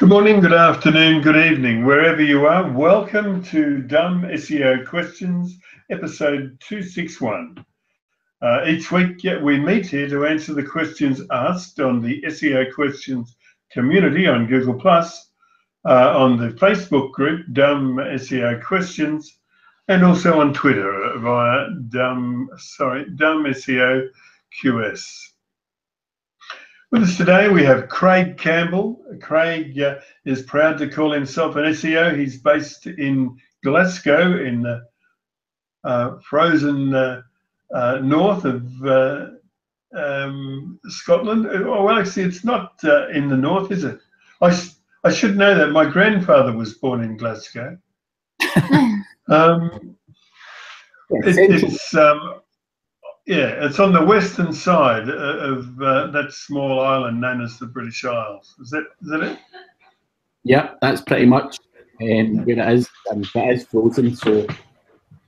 Good morning, good afternoon, good evening, wherever you are. Welcome to Dumb SEO Questions, episode 261. Each week we meet here to answer the questions asked on the SEO Questions community on Google+, on the Facebook group Dumb SEO Questions, and also on Twitter via Dumb SEO QS. With us today, we have Craig Campbell. Craig is proud to call himself an SEO. He's based in Glasgow in the frozen north of Scotland. Oh, well, actually, it's not in the north, is it? I should know that. My grandfather was born in Glasgow. It's on the western side of that small island known as the British Isles. Is that it? Yeah, that's pretty much where it is, and it is frozen. So,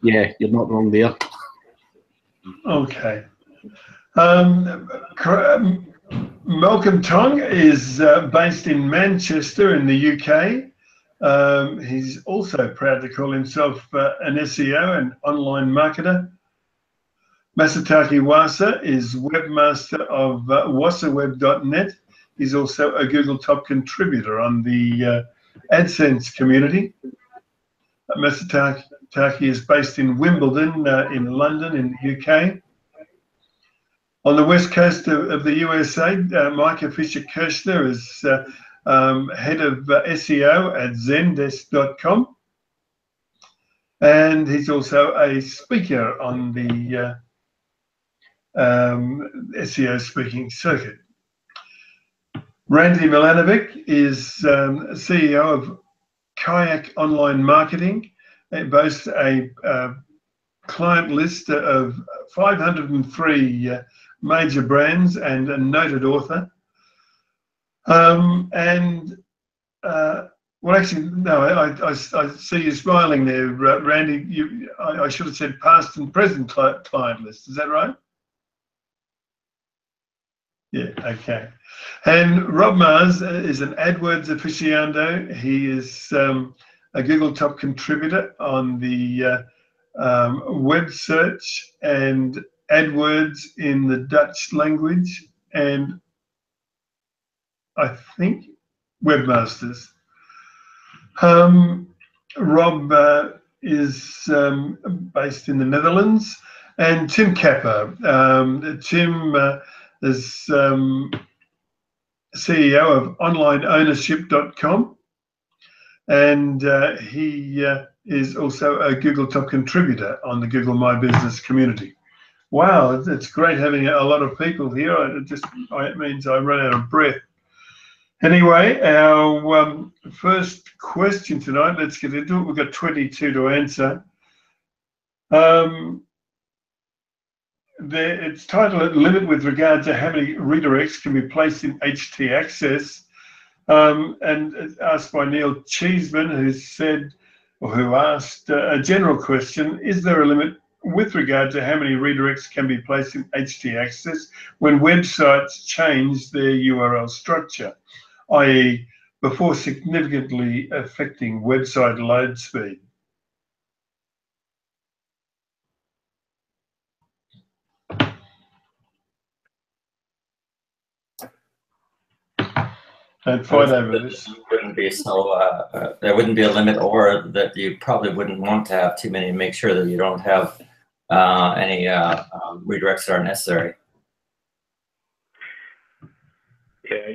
yeah, you're not wrong there. Okay. Malcolm Tong is based in Manchester in the UK. He's also proud to call himself an SEO, an online marketer. Masataki Wasa is webmaster of wasaweb.net. He's also a Google top contributor on the AdSense community. Masataki is based in Wimbledon in London in the UK. On the west coast of the USA, Micah Fisher-Kirchner is head of SEO at zendesk.com. And he's also a speaker on the SEO speaking circuit. Randy Milanovic is CEO of Kayak Online Marketing. It boasts a client list of 503 major brands and a noted author. Well, actually, no, I see you smiling there, Randy. I should have said past and present client list. Is that right? Yeah, okay. And Rob Mars is an AdWords aficionado. He is a Google top contributor on the web search and AdWords in the Dutch language, and I think webmasters. Rob is based in the Netherlands, and Tim Capper. Tim is CEO of onlineownership.com, and he is also a Google top contributor on the Google My Business community. Wow, it's great having a lot of people here. It means I run out of breath. Anyway, our first question tonight, let's get into it. We've got 22 to answer. It's titled "Limit with regard to how many redirects can be placed in HT access," and it's asked by Neil Cheeseman, who asked a general question: is there a limit with regard to how many redirects can be placed in HT access when websites change their URL structure, i.e., before significantly affecting website load speed? And fight over this. Wouldn't be so. There wouldn't be a limit, or that you probably wouldn't want to have too many. Make sure that you don't have any redirects that are necessary. Yeah,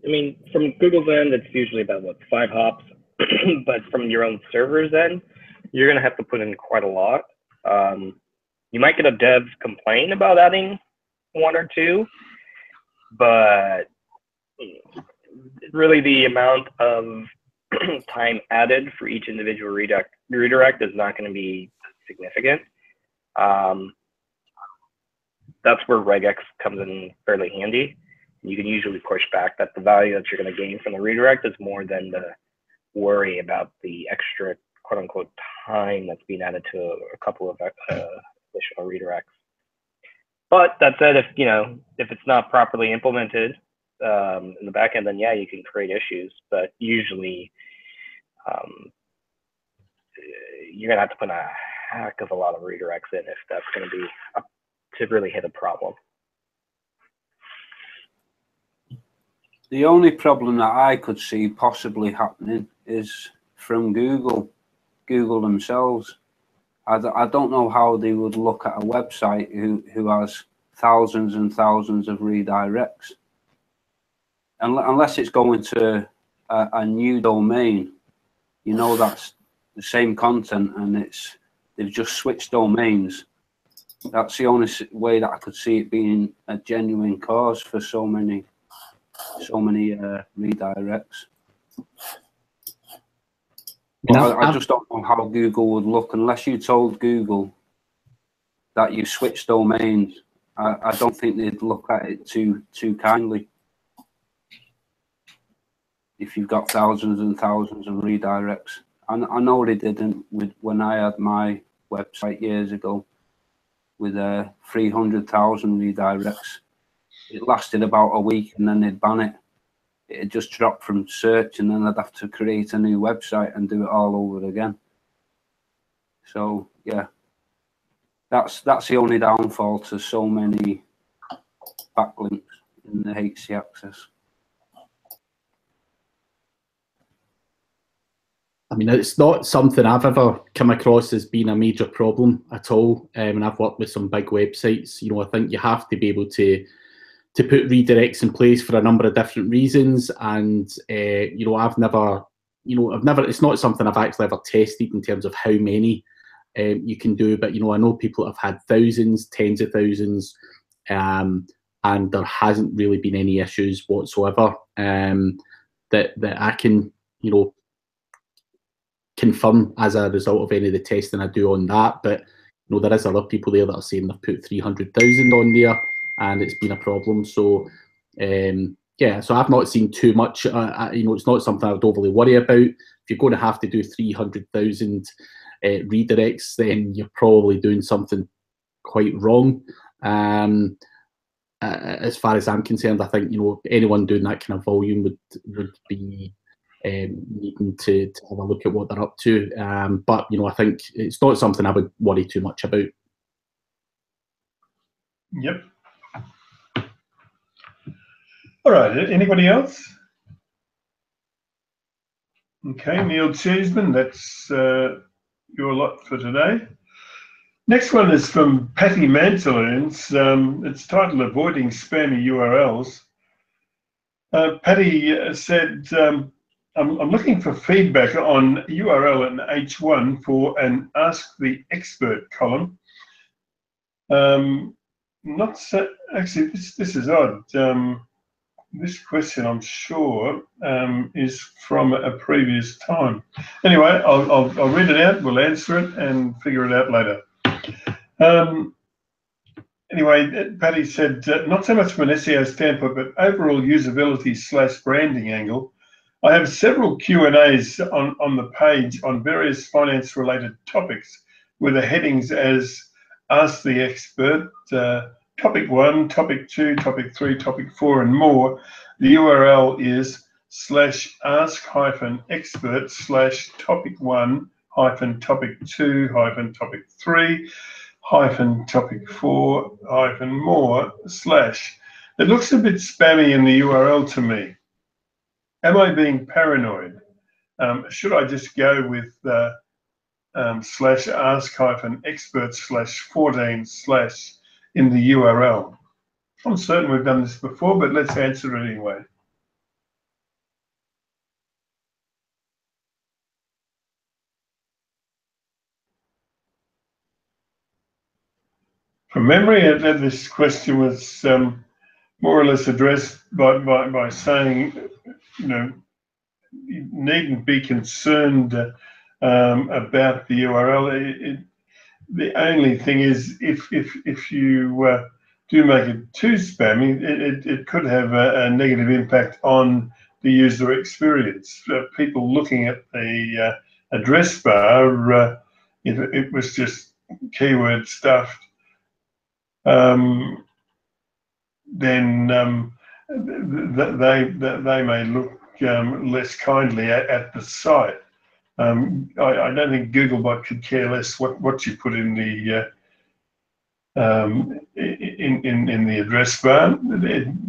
I mean, from Google's end, it's usually about 5 hops, but from your own server's end, you're gonna have to put in quite a lot. You might get a dev complain about adding 1 or 2, but really the amount of time added for each individual redirect is not going to be significant. That's where regex comes in fairly handy. You can usually push back that the value that you're going to gain from the redirect is more than the worry about the extra quote unquote time that's being added to a couple of additional redirects. But that said, if it's not properly implemented, in the back end, then yeah, you can create issues, but usually you're gonna have to put a heck of a lot of redirects in if that's gonna be to really hit a problem. The only problem that I could see possibly happening is from Google themselves. I don't know how they would look at a website who has thousands and thousands of redirects, unless it's going to a new domain. You know, that's the same content and they've just switched domains. That's the only way that I could see it being a genuine cause for so many redirects. I just don't know how Google would look unless you told Google that you switched domains. I don't think they'd look at it too kindly if you've got thousands and thousands of redirects. I know they didn't when I had my website years ago with 300,000 redirects. It lasted about a week and then they'd ban it. It just dropped from search, and then I'd have to create a new website and do it all over again. So yeah, that's the only downfall to so many backlinks in the HC access. I mean, it's not something I've ever come across as being a major problem at all. And I've worked with some big websites. You know, I think you have to be able to put redirects in place for a number of different reasons. And you know, I've never, it's not something I've actually ever tested in terms of how many you can do. But you know, I know people have had thousands, tens of thousands, and there hasn't really been any issues whatsoever that I can, you know, confirm as a result of any of the testing I do on that. But you know, there is other people there that are saying they've put 300,000 on there and it's been a problem. So yeah, so I've not seen too much. You know, it's not something I would overly worry about. If you're going to have to do 300,000 redirects, then you're probably doing something quite wrong. As far as I'm concerned, I think, you know, anyone doing that kind of volume would be needing to have a look at what they're up to. But you know, I think it's not something I would worry too much about. Yep. All right. Anybody else? Okay, Neil Cheeseman, that's your lot for today. Next one is from Patty Mantaloons. It's titled "Avoiding Spammy URLs." Patty said, I'm looking for feedback on URL in H1 for an Ask the Expert column. Not so, actually, this is odd. This question, I'm sure, is from a previous time. Anyway, I'll read it out, we'll answer it and figure it out later. Anyway, Patty said, not so much from an SEO standpoint, but overall usability / branding angle. I have several Q&As on the page on various finance-related topics with the headings as Ask the Expert, Topic 1, Topic 2, Topic 3, Topic 4, and more. The URL is /ask-expert/Topic 1 -Topic 2 -Topic 3 -Topic 4 -more /. It looks a bit spammy in the URL to me. Am I being paranoid? Should I just go with /ask-expert/14/ in the URL? I'm certain we've done this before, but let's answer it anyway. From memory, this question was more or less addressed by saying, you know, you needn't be concerned about the URL. The only thing is, if you do make it too spammy, it could have a negative impact on the user experience. People looking at the address bar, if it was just keyword stuffed, then they may look less kindly at the site. I don't think Googlebot could care less what you put in the in the address bar.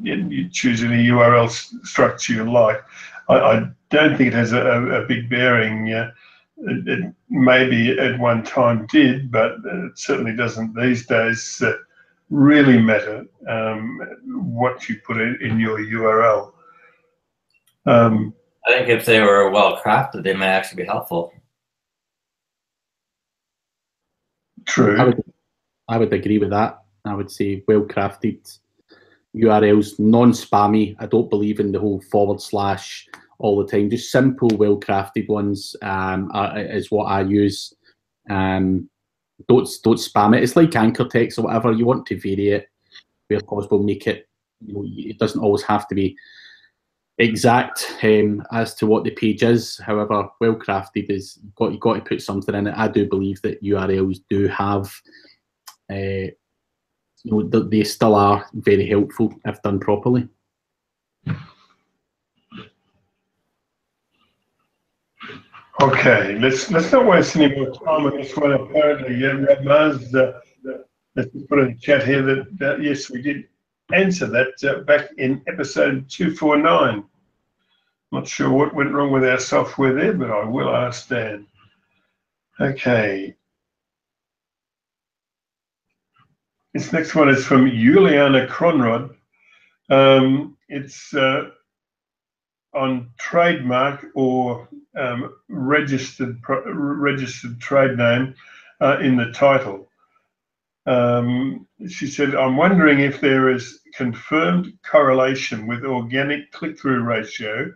You choose any URL structure you like. I don't think it has a big bearing. It maybe at one time did, but it certainly doesn't these days really matter what you put in your URL. I think if they were well crafted, they might actually be helpful. True. I would agree with that. I would say well crafted URLs, non-spammy. I don't believe in the whole / all the time. Just simple, well crafted ones is what I use. Don't spam it. It's like anchor text or whatever. You want to vary it where possible. Make it. It doesn't always have to be exact as to what the page is. However, well crafted is you've got to put something in it. I do believe that URLs do have, they still are very helpful if done properly. Okay, let's not waste any more time on this one. Apparently, Mars, let's put in the chat here that yes, we did answer that back in episode 249. Not sure what went wrong with our software there, but I will ask Dan. Okay. This next one is from Juliana Cronrod. It's on trademark or registered trade name in the title. She said, I'm wondering if there is confirmed correlation with organic click-through ratio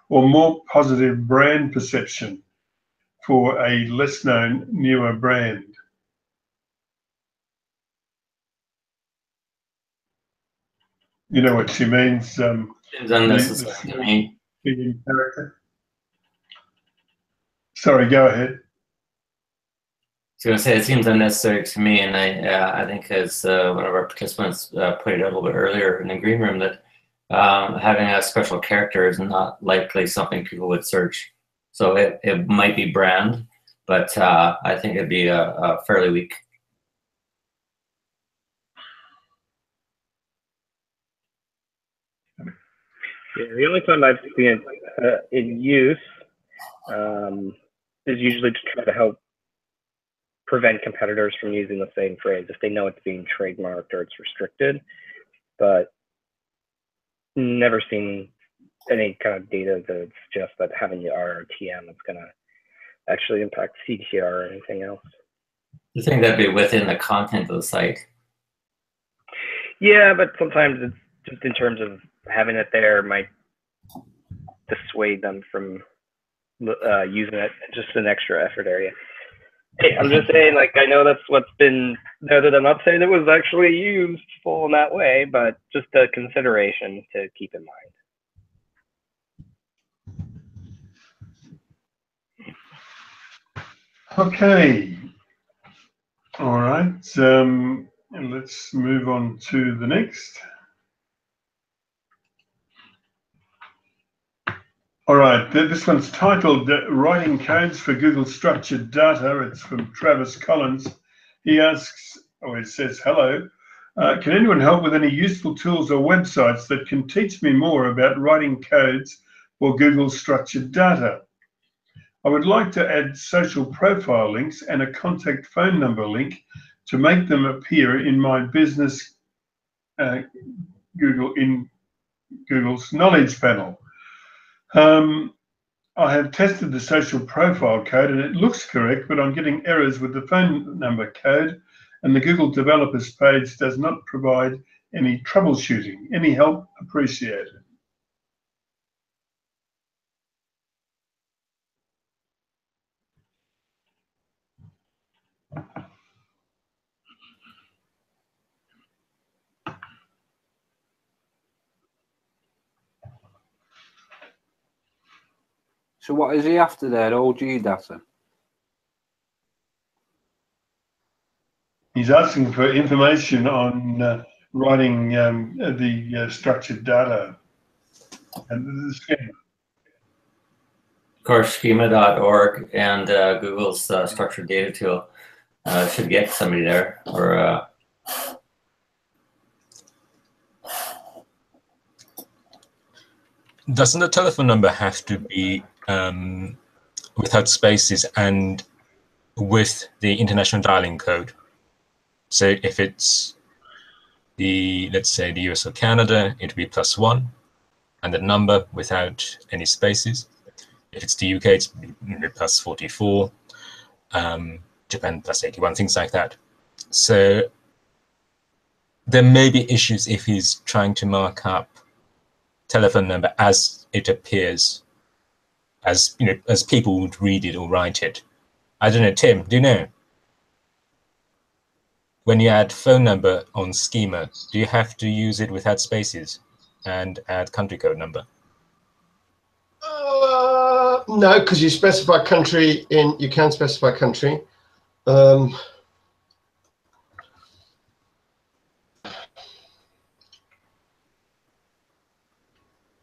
or more positive brand perception for a less known, newer brand. You know what she means? Seems unnecessary to me. Character. Sorry, go ahead. I was going to say it seems unnecessary to me, and I think as one of our participants pointed out a little bit earlier in the green room that having a special character is not likely something people would search. So it might be brand, but I think it'd be a fairly weak. Yeah, the only time I've seen it in use is usually to try to help prevent competitors from using the same phrase if they know it's being trademarked or it's restricted, but never seen any kind of data that suggests that having the RRTM is going to actually impact CTR or anything else. I think that'd be within the content of the site. Yeah, but sometimes it's just in terms of having it there might dissuade them from using it. Just an extra effort area. Hey, I'm just saying, like, I know that's what's been noted. I'm not saying it was actually used full in that way, but just a consideration to keep in mind. Okay. All right. And let's move on to the next. All right, this one's titled Writing Codes for Google Structured Data. It's from Travis Collins. He asks, or he says, hello, can anyone help with any useful tools or websites that can teach me more about writing codes for Google Structured Data? I would like to add social profile links and a contact phone number link to make them appear in my business Google's knowledge panel. I have tested the social profile code and it looks correct, but I'm getting errors with the phone number code, and the Google developers page does not provide any troubleshooting. Any help appreciated. So what is he after there, OG data? He's asking for information on writing the structured data and the schema. Of course, schema.org and Google's structured data tool should get somebody there. Or doesn't the telephone number have to be without spaces and with the international dialing code? So if it's let's say the US or Canada, it would be +1, and the number without any spaces. If it's the UK, it's +44, Japan +81, things like that. So there may be issues if he's trying to mark up telephone number as it appears, as as people would read it or write it. I don't know, Tim, do you know? When you add phone number on schema, do you have to use it without spaces and add country code number? No, because you specify country you can specify country. Hang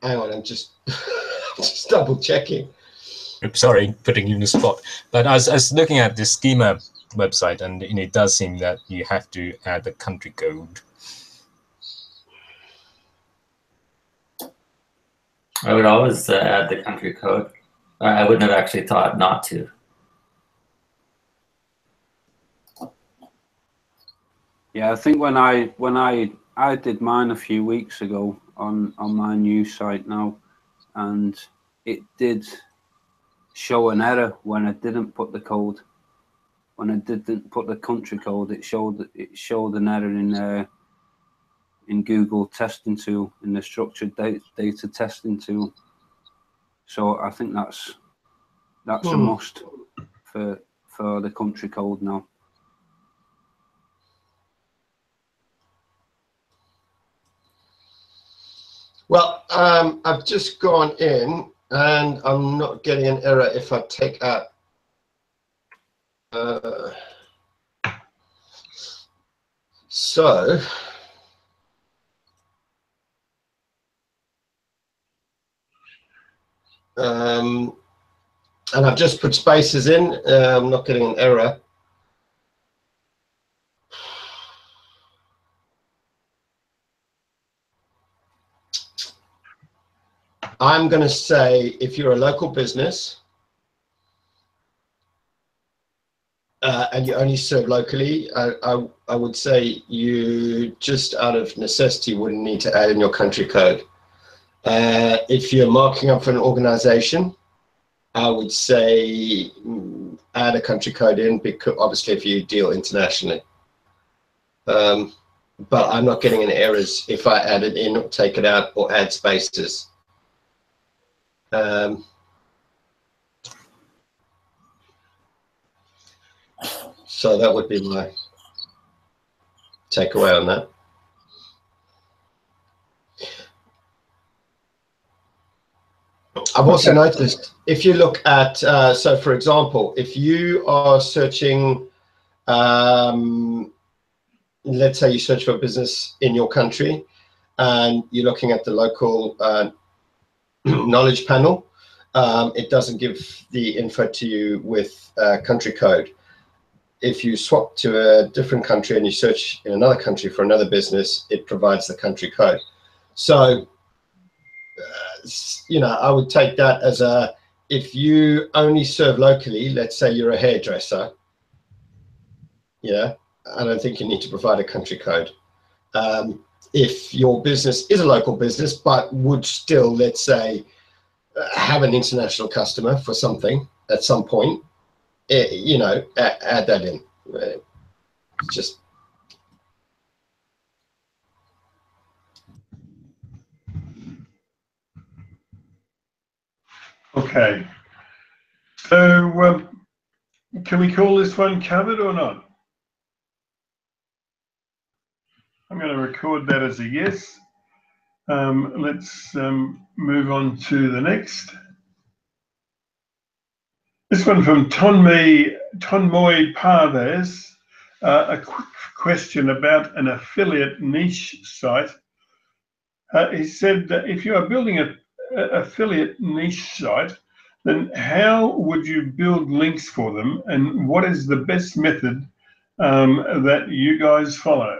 on, I'm just just double checking. Oops, sorry, putting you in the spot. But I was looking at the schema website, and it does seem that you have to add the country code. I would always add the country code. I wouldn't have actually thought not to. Yeah, I think when I did mine a few weeks ago on my new site now, and it did show an error when I didn't put the code. When I didn't put the country code, it showed an error in Google testing tool, in the structured data testing tool. So I think that's a must for the country code now. Well, I've just gone in and I'm not getting an error if I take out so and I've just put spaces in. I'm not getting an error. I'm going to say if you're a local business and you only serve locally, I would say you just out of necessity wouldn't need to add in your country code. If you're marking up for an organization, I would say add a country code in, because obviously if you deal internationally. But I'm not getting any errors if I add it in or take it out or add spaces. So that would be my takeaway on that. I've also noticed if you look at, so for example, if you are searching, let's say you search for a business in your country and you're looking at the local knowledge panel, it doesn't give the info to you with country code. If you swap to a different country and you search in another country for another business, it provides the country code. So, you know, I would take that as a, if you only serve locally, let's say you're a hairdresser, yeah, I don't think you need to provide a country code. If your business is a local business, but would still, let's say, have an international customer for something at some point, you know, add that in. Just okay. So can we call this one covered or not? I'm going to record that as a yes. Let's move on to the next. This one from Tonmoy Parves. A quick question about an affiliate niche site. He said that if you are building an affiliate niche site, then how would you build links for them, and what is the best method that you guys follow?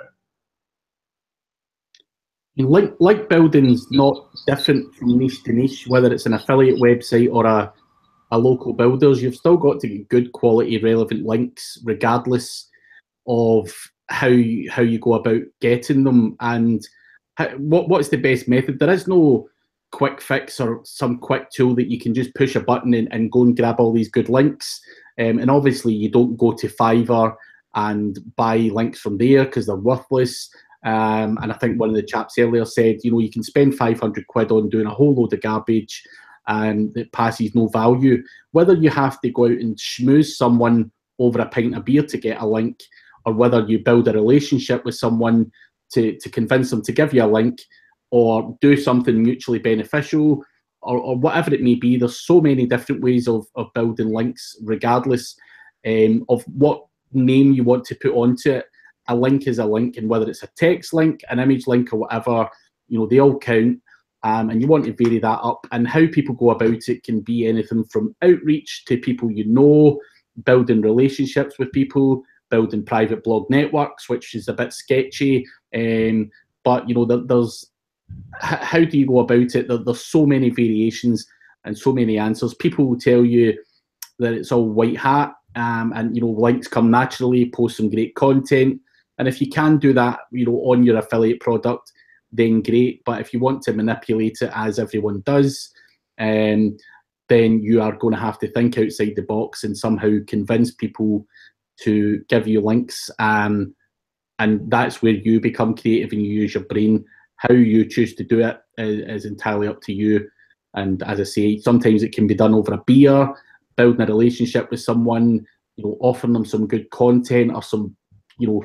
Link building's not different from niche to niche, whether it's an affiliate website or a local builders. You've still got to get good quality, relevant links, regardless of how you go about getting them. And what's the best method? There is no quick fix or some quick tool that you can just push a button and go and grab all these good links. And obviously you don't go to Fiverr and buy links from there because they're worthless. And I think one of the chaps earlier said, you know, you can spend 500 quid on doing a whole load of garbage that passes no value. Whether you have to go out and schmooze someone over a pint of beer to get a link, or whether you build a relationship with someone to convince them to give you a link, or do something mutually beneficial, or whatever it may be. There's so many different ways of building links, regardless of what name you want to put onto it. A link is a link, and whether it's a text link, an image link, or whatever, you know, they all count. And you want to vary that up. And how people go about it can be anything from outreach to people you know, building relationships with people, building private blog networks, which is a bit sketchy. But you know, there's how do you go about it? There's so many variations and so many answers. People will tell you that it's all white hat, and you know, links come naturally. Post some great content, and if you can do that, you know, on your affiliate product, then great. But if you want to manipulate it as everyone does, then you are going to have to think outside the box and somehow convince people to give you links. And that's where you become creative and you use your brain. How you choose to do it is entirely up to you. And as I say, sometimes it can be done over a beer, building a relationship with someone, you know, offering them some good content or some, you know,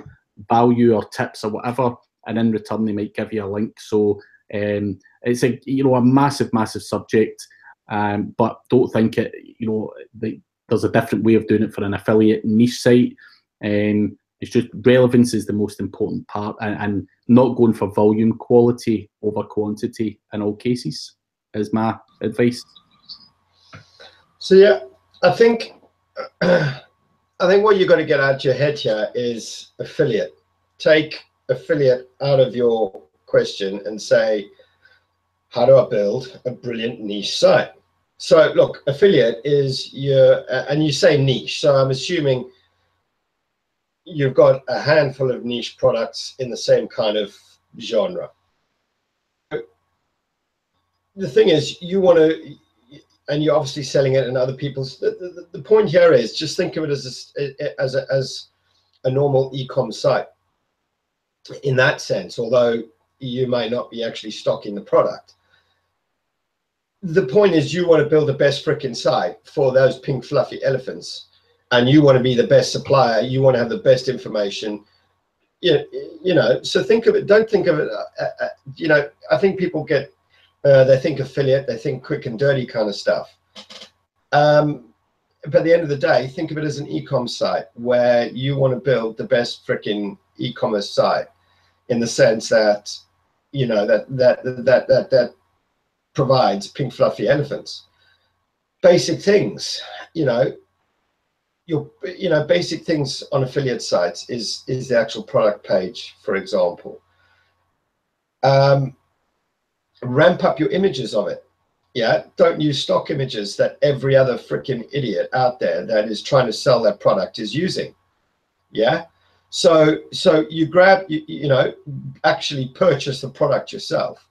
value or tips or whatever, and in return they might give you a link. So it's a, you know, a massive subject, but don't think it, you know, there's a different way of doing it for an affiliate niche site. It's just relevance is the most important part, and not going for volume, quality over quantity in all cases is my advice. So yeah, I think what you've got to get out of your head here is affiliate. Take affiliate out of your question and say, how do I build a brilliant niche site? So look, affiliate is your, and you say niche, so I'm assuming you've got a handful of niche products in the same kind of genre. The thing is, you want to, and you're obviously selling it in other people's, the point here is just think of it as a normal e-com site in that sense, although you may not be actually stocking the product. The point is, you want to build the best freaking site for those pink fluffy elephants, and you want to be the best supplier. You want to have the best information. You know, so think of it, don't think of it, you know, I think people get, they think affiliate, they think quick and dirty kind of stuff. But at the end of the day, think of it as an e-com site where you want to build the best freaking e-commerce site, in the sense that, you know, that provides pink fluffy elephants. Basic things, you know, basic things on affiliate sites is the actual product page, for example. Ramp up your images of it. Yeah, don't use stock images that every other freaking idiot out there that is trying to sell that product is using. Yeah, so you grab, you know, actually purchase the product yourself,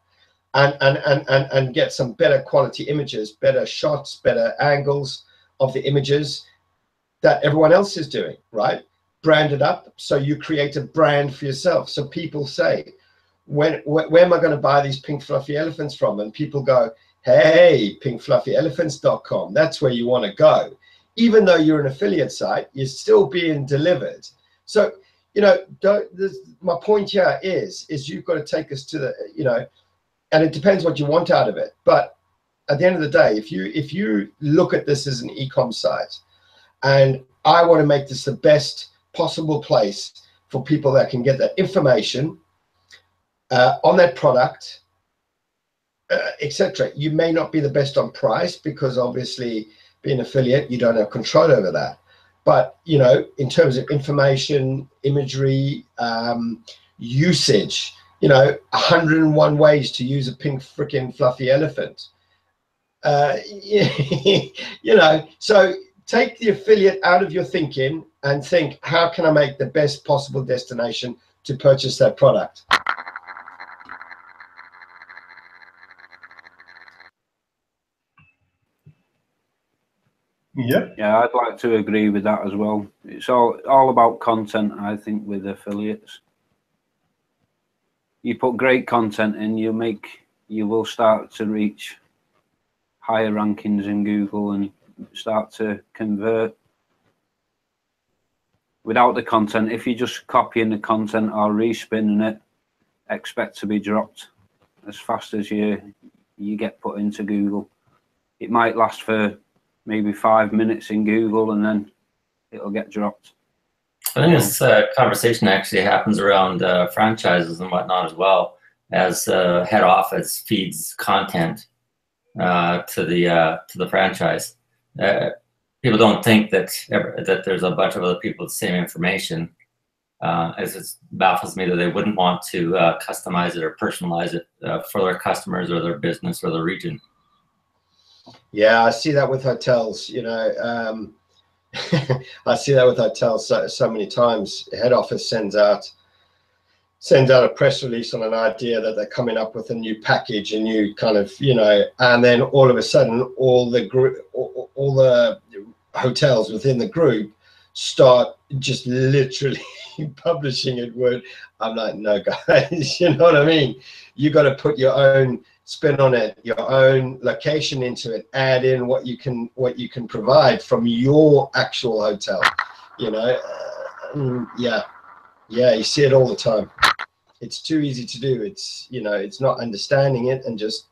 and get some better quality images, better shots, better angles of the images that everyone else is doing, right? Brand it up, so you create a brand for yourself. So people say, where am I going to buy these pink fluffy elephants from? And people go, hey, pinkfluffyelephants.com. That's where you want to go. Even though you're an affiliate site, you're still being delivered. So, you know, my point here is you've got to take us to the, you know, and it depends what you want out of it. But at the end of the day, if you look at this as an e-com site, and I want to make this the best possible place for people that can get that information on that product, etc. You may not be the best on price because obviously being affiliate, you don't have control over that. But, you know, in terms of information, imagery, usage, you know, 101 ways to use a pink freaking fluffy elephant. You know, so take the affiliate out of your thinking and think, how can I make the best possible destination to purchase that product? Yep. Yeah, I'd like to agree with that as well. It's all about content, I think, with affiliates. You put great content in, you will start to reach higher rankings in Google and start to convert. Without the content, if you're just copying the content or respinning it, expect to be dropped as fast as you get put into Google. It might last for maybe 5 minutes in Google and then it'll get dropped. I think this conversation actually happens around franchises and whatnot as well, as head office feeds content to the franchise. People don't think that there's a bunch of other people with the same information. As it baffles me that they wouldn't want to customize it or personalize it for their customers or their business or their region. Yeah, I see that with hotels, you know. I see that with hotels so many times. Head office sends out a press release on an idea that they're coming up with a new package, a new kind of, you know, and then all of a sudden all the hotels within the group start just literally publishing it word. I'm like, no guys, you know what I mean? You got to put your own spin on it, your own location into it, add in what you can provide from your actual hotel, you know. Yeah, you see it all the time. It's too easy to do. It's, you know, it's not understanding it and just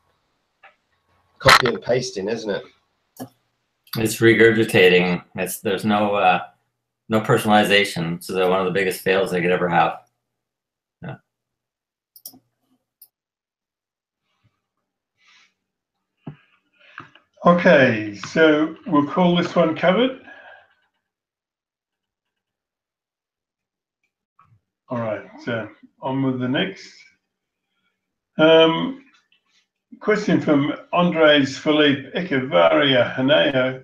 copy and pasting, isn't it? It's regurgitating. There's no personalization. So one of the biggest fails they could ever have. Yeah. Okay, so we'll call this one covered. All right, so on with the next. Question from Andres Philippe Echevarria Haneo.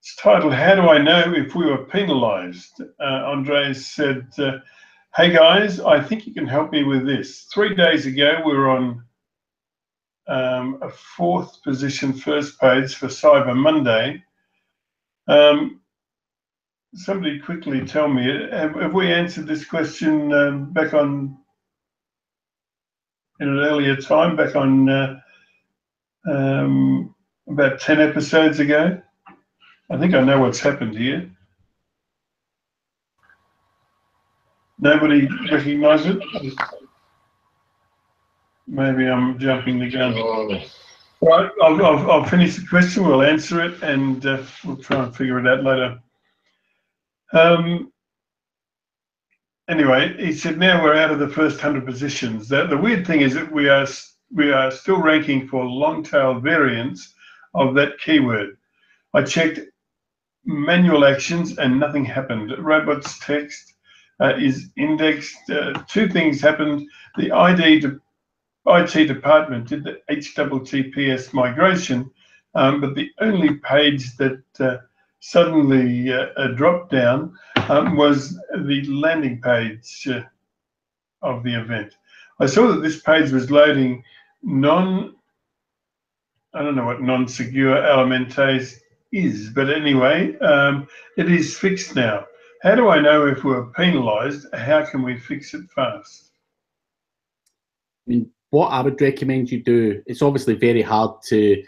It's titled, How do I know if we were penalized? Andres said, hey guys, I think you can help me with this. 3 days ago, we were on a 4th position first page for Cyber Monday. Somebody quickly tell me, have we answered this question back on in an earlier time, back on about 10 episodes ago? I think I know what's happened here. Nobody recognise it? Maybe I'm jumping the gun. Right, I'll finish the question, we'll answer it, and we'll try and figure it out later. Anyway, he said, now we're out of the first 100 positions. The weird thing is that we are still ranking for long-tail variants of that keyword. I checked manual actions and nothing happened. Robots text is indexed. 2 things happened. The IT department did the HTTPS migration, but the only page that suddenly dropped down was the landing page of the event. I saw that this page was loading I don't know what non-secure elementes is, but anyway, it is fixed now. How do I know if we're penalized? How can we fix it fast? I mean, what I would recommend you do, it's obviously very hard to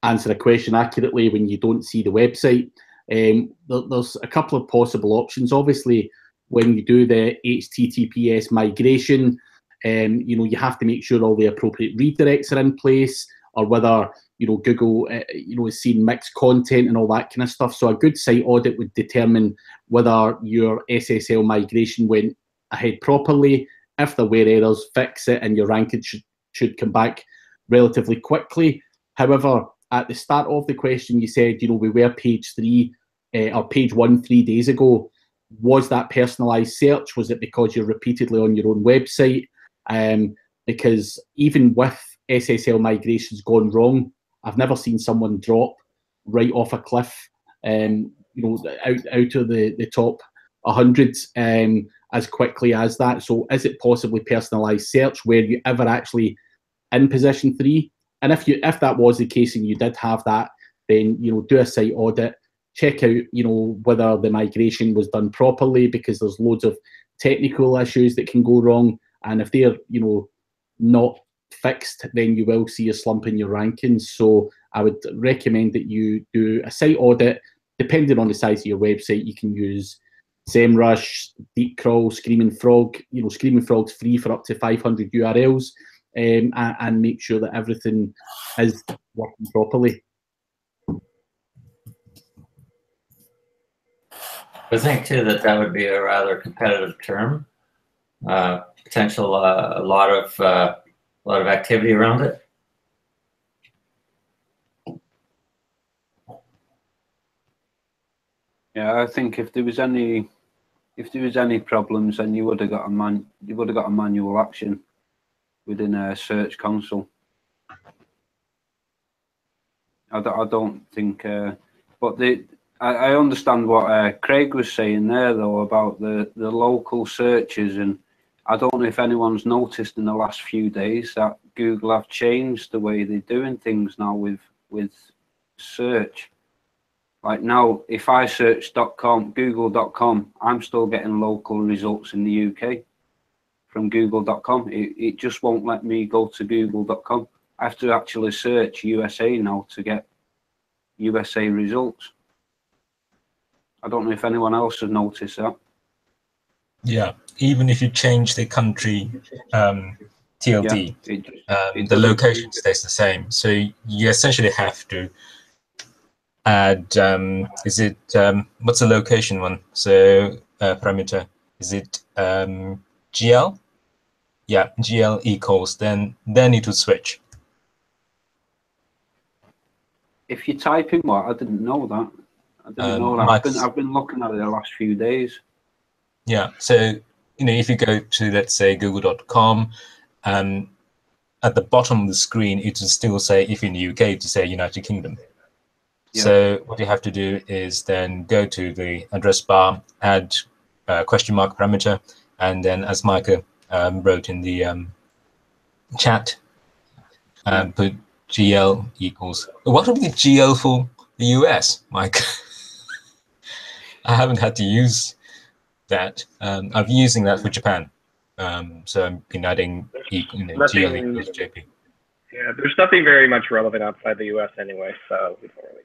answer a question accurately when you don't see the website. There's a couple of possible options. Obviously, when you do the HTTPS migration, you know, you have to make sure all the appropriate redirects are in place, or whether, you know, Google, you know, is seeing mixed content and all that kind of stuff. So a good site audit would determine whether your SSL migration went ahead properly. If there were errors, fix it, and your ranking should come back relatively quickly. However, at the start of the question, you said, you know, we were page 3 or page 1 3 days ago. Was that personalized search? Was it because you're repeatedly on your own website? Because even with SSL migrations gone wrong, I've never seen someone drop right off a cliff, you know, out of the top 100 as quickly as that. So is it possibly personalized search? Were you ever actually in position 3? And if that was the case and you did have that, then, you know, do a site audit, check out, you know, whether the migration was done properly, because there's loads of technical issues that can go wrong. And if they're, you know, not fixed, then you will see a slump in your rankings. So I would recommend that you do a site audit. Depending on the size of your website, you can use SEMrush, Deepcrawl, Screaming Frog. You know, Screaming Frog's free for up to 500 URLs, and make sure that everything is working properly. I think too that would be a rather competitive term. Potential a lot of activity around it. Yeah, I think if there was any problems, then you would have got a manual action within a Search Console. I don't think, but I understand what Craig was saying there though about the local searches, and I don't know if anyone's noticed in the last few days that Google have changed the way they're doing things now with search. Like now, if I search google.com, I'm still getting local results in the UK from google.com. It just won't let me go to google.com. I have to actually search USA now to get USA results. I don't know if anyone else has noticed that. Yeah, even if you change the country TLD, the location stays the same. So you essentially have to add, is it, what's the location one? So parameter, is it GL? Yeah, GL equals, then it will switch. If you type in what? I didn't know that. I didn't know that. I've been looking at it the last few days. Yeah, so, you know, if you go to, let's say, google.com, at the bottom of the screen, it will still say, if in the UK, to say United Kingdom. Yeah. So what you have to do is then go to the address bar, add question mark parameter, and then as Micah wrote in the chat, put GL equals. What would be GL for the US, Mike? I haven't had to use that. I'm using that for Japan. So I've been adding GL equals JP. Yeah, there's nothing very much relevant outside the US anyway, so we don't really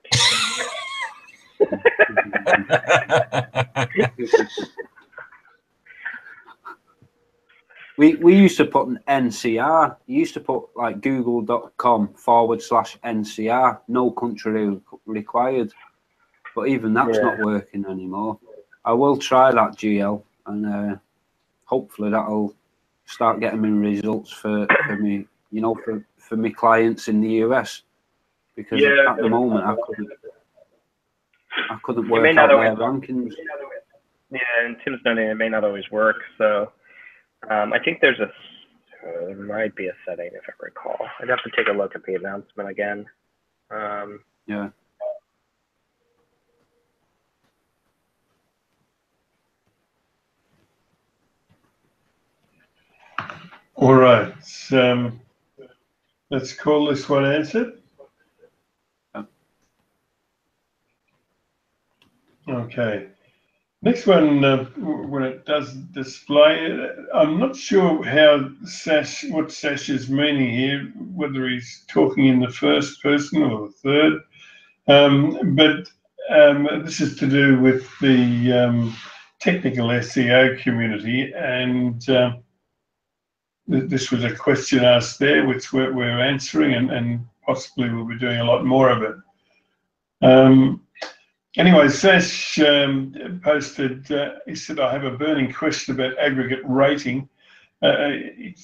care. We used to put an NCR. You used to put like google.com/NCR, no country required. But even that's not working anymore. I will try that GL, and hopefully that'll start getting me results for me, you know, for me clients in the US. Because at the moment I couldn't work out their rankings. Yeah, and Tim's done it. It may not always work. So I think there might be a setting, if I recall. I'd have to take a look at the announcement again. Yeah. All right. Let's call this one answered. Okay. Next one, when it does display, I'm not sure what Sash is meaning here, whether he's talking in the first person or the third. But this is to do with the technical SEO community, and this was a question asked there, which we're answering, and possibly we'll be doing a lot more of it. Anyway, Sash posted, he said, I have a burning question about aggregate rating. It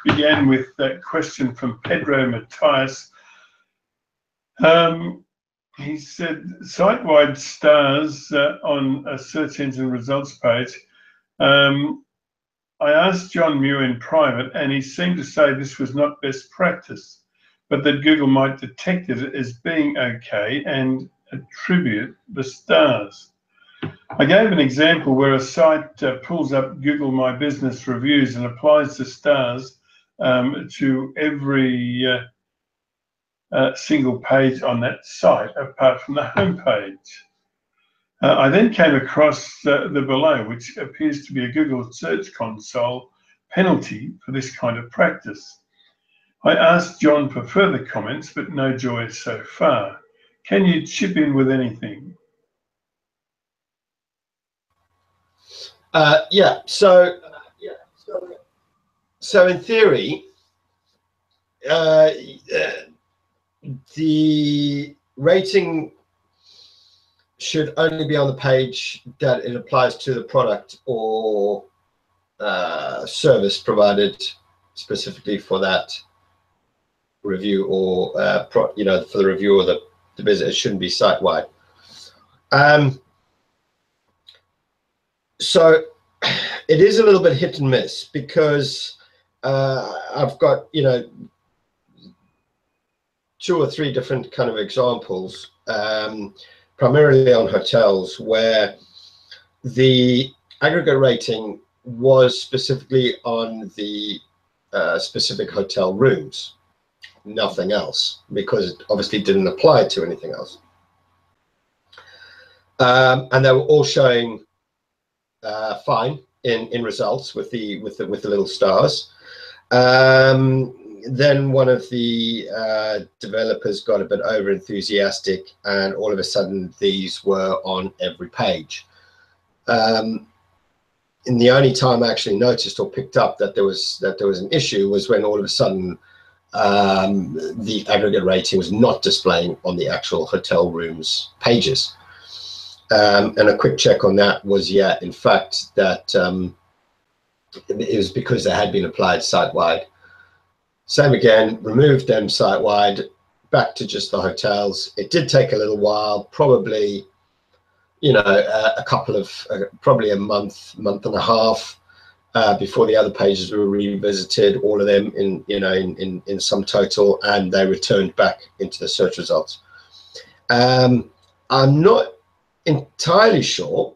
began with that question from Pedro Matthias. He said, site-wide stars on a search engine results page. I asked John Muir in private, and he seemed to say this was not best practice, but that Google might detect it as being okay and attribute the stars. I gave an example where a site pulls up Google My Business reviews and applies the stars to every single page on that site, apart from the home page. I then came across the below, which appears to be a Google Search Console penalty for this kind of practice. I asked John for further comments, but no joy so far. Can you chip in with anything? Yeah. So in theory, the rating should only be on the page that it applies to the product or service provided specifically for that review, or for the review or the visit. It shouldn't be site-wide. So it is a little bit hit and miss, because I've got 2 or 3 different kind of examples, primarily on hotels, where the aggregate rating was specifically on the specific hotel rooms, nothing else, because it obviously didn't apply to anything else. And they were all showing fine in results with the little stars. Then one of the developers got a bit over enthusiastic, and all of a sudden these were on every page. And the only time I actually noticed or picked up that there was an issue was when all of a sudden the aggregate rating was not displaying on the actual hotel rooms pages. And a quick check on that was, yeah, in fact, that it was because they had been applied site-wide. Same again, removed them site-wide, back to just the hotels. It did take a little while, probably, a couple of, probably a month and a half before the other pages were revisited, all of them in some total, and they returned back into the search results. I'm not entirely sure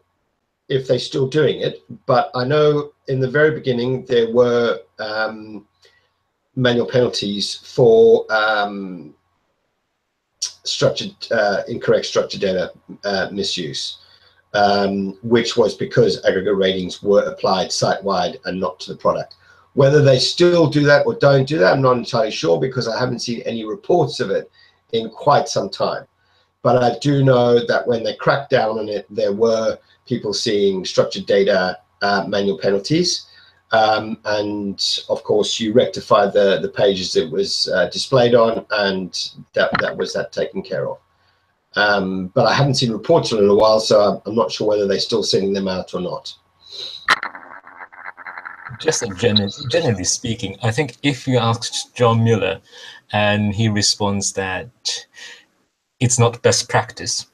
if they're still doing it, but I know in the very beginning there were manual penalties for incorrect structured data misuse, which was because aggregate ratings were applied site-wide and not to the product. Whether they still do that or don't do that, I'm not entirely sure, because I haven't seen any reports of it in quite some time. But I do know that when they cracked down on it, there were people seeing structured data manual penalties. And of course, you rectify the pages it was displayed on, and that was taken care of. But I haven't seen reports on it in a while, so I'm not sure whether they're still sending them out or not. Just generally speaking, I think if you asked John Mueller and he responds that it's not best practice,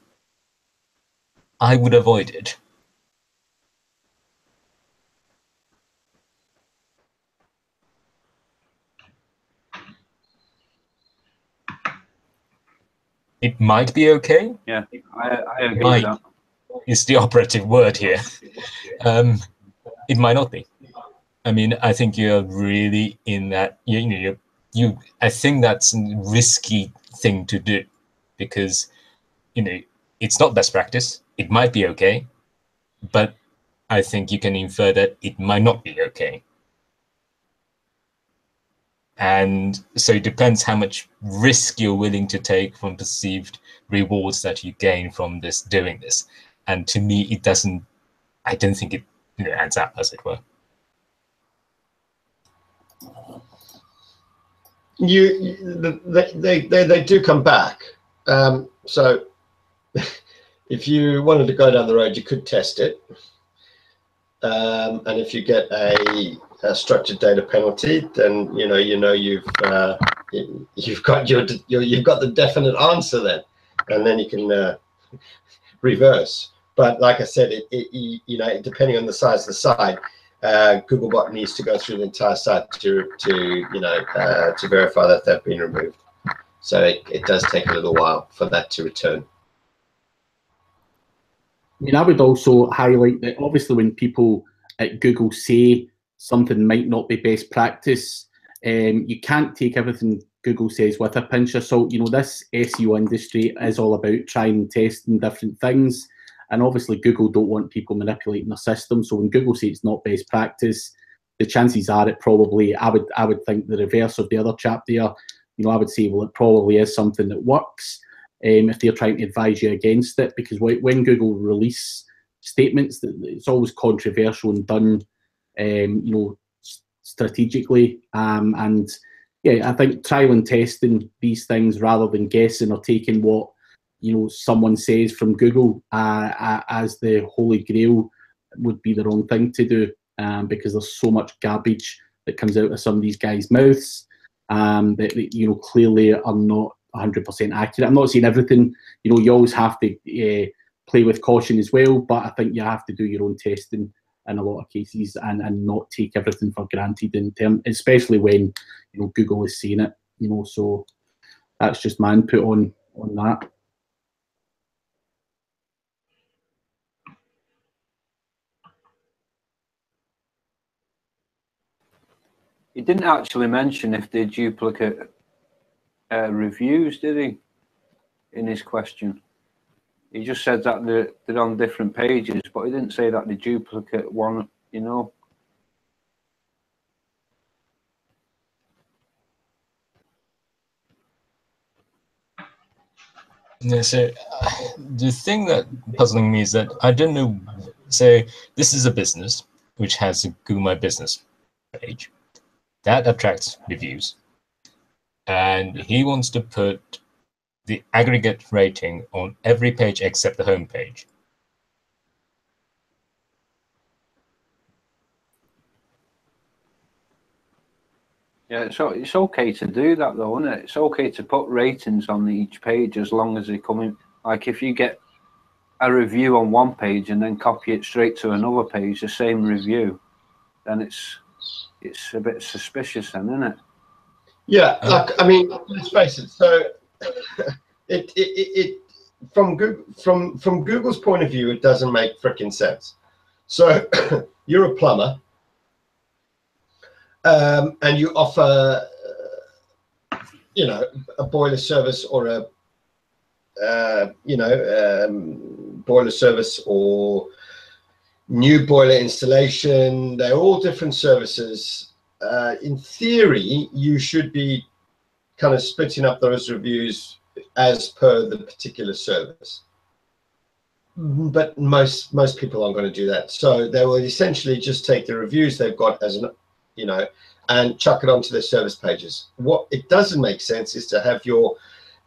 I would avoid it. It might be okay. Yeah, I agree with Might that. is the operative word here. It might not be. I mean, I think you're really in that. I think that's a risky thing to do, because it's not best practice. It might be okay, but I think you can infer that it might not be okay. And so it depends how much risk you're willing to take from perceived rewards that you gain from doing this. And to me, it doesn't. I don't think it adds up, as it were. They do come back. So If you wanted to go down the road, you could test it. And if you get a structured data penalty, then you've got you've got the definite answer then, and then you can reverse. But like I said, depending on the size of the site, Googlebot needs to go through the entire site to verify that they've been removed. So it does take a little while for that to return. I mean, I would also highlight that obviously when people at Google say something might not be best practice, you can't take everything Google says with a pinch of salt. You know, this SEO industry is all about trying and testing different things. And obviously Google don't want people manipulating their system. So when Google says it's not best practice, the chances are it probably, I would think the reverse of the other chap there. You know, I would say, well, it probably is something that works. If they're trying to advise you against it, because when Google release statements, it's always controversial and done, strategically. And yeah, I think trial and testing these things rather than guessing or taking what someone says from Google as the holy grail would be the wrong thing to do, because there's so much garbage that comes out of some of these guys' mouths that clearly are not 100% accurate. I'm not saying everything, you always have to play with caution as well, but I think you have to do your own testing in a lot of cases and not take everything for granted in terms, especially when Google is saying it. So that's just my input on that. He didn't actually mention if they duplicate reviews, did he? In his question, he just said that they're on different pages, but he didn't say that they duplicate one. Yeah, so the thing that puzzling me is that I don't know. So this is a business which has a Google My Business page that attracts reviews, and he wants to put the aggregate rating on every page except the home page. Yeah, so it's okay to do that though, isn't it? It's okay to put ratings on each page as long as they come in. Like if you get a review on one page and then copy it straight to another page, the same review, then it's a bit suspicious then, isn't it? Yeah, I mean, let's face it. So from Google's point of view, it doesn't make frickin' sense. So you're a plumber, and you offer, a boiler service or a, boiler service or new boiler installation. They're all different services. In theory, you should be kind of splitting up those reviews as per the particular service. But most people aren't going to do that. So they will essentially just take the reviews they've got as an, and chuck it onto their service pages. What it doesn't make sense is to have your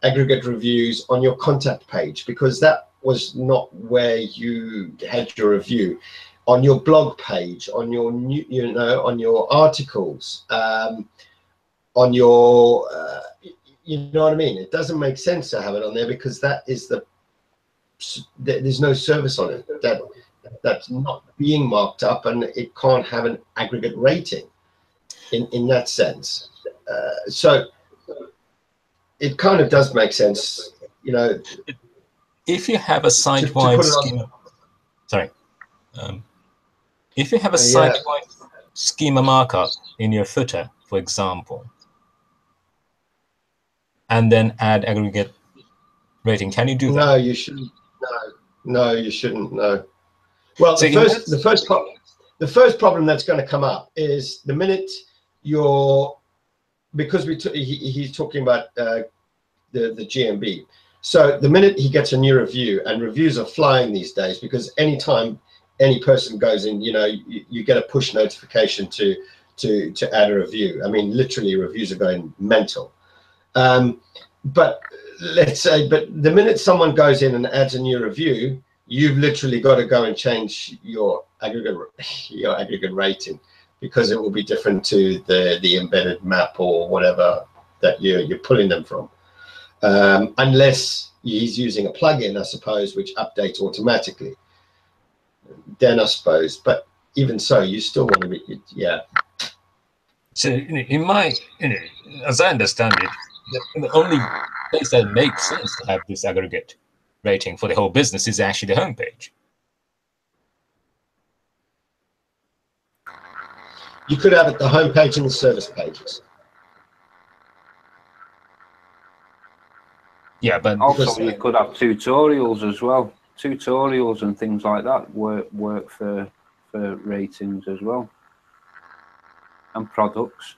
aggregate reviews on your contact page, because that was not where you had your review. On your blog page, on your on your articles, on your, you know what I mean? It doesn't make sense to have it on there, because that is there's no service on it. That's not being marked up, and it can't have an aggregate rating in that sense. So it kind of does make sense, If you have a site-wide schema, if you have a site-wide schema markup in your footer, for example, and then add aggregate rating, can you do that? No, you shouldn't. No, you shouldn't. No. Well, so the first problem that's going to come up is the minute because he's talking about the GMB. So the minute he gets a new review, and reviews are flying these days, because anytime any person goes in, you get a push notification to add a review. I mean, literally reviews are going mental. But let's say, but the minute someone goes in and adds a new review, you've literally got to go and change your aggregate rating, because it will be different to the embedded map or whatever that you're pulling them from, unless he's using a plugin, I suppose, which updates automatically. Then I suppose, but even so, you still want to be, yeah. So in my, as I understand it, the only place that makes sense to have this aggregate rating for the whole business is actually the homepage. You could have it the homepage and the service pages. Yeah, but also you could have tutorials as well. Tutorials and things like that work for ratings as well, and products.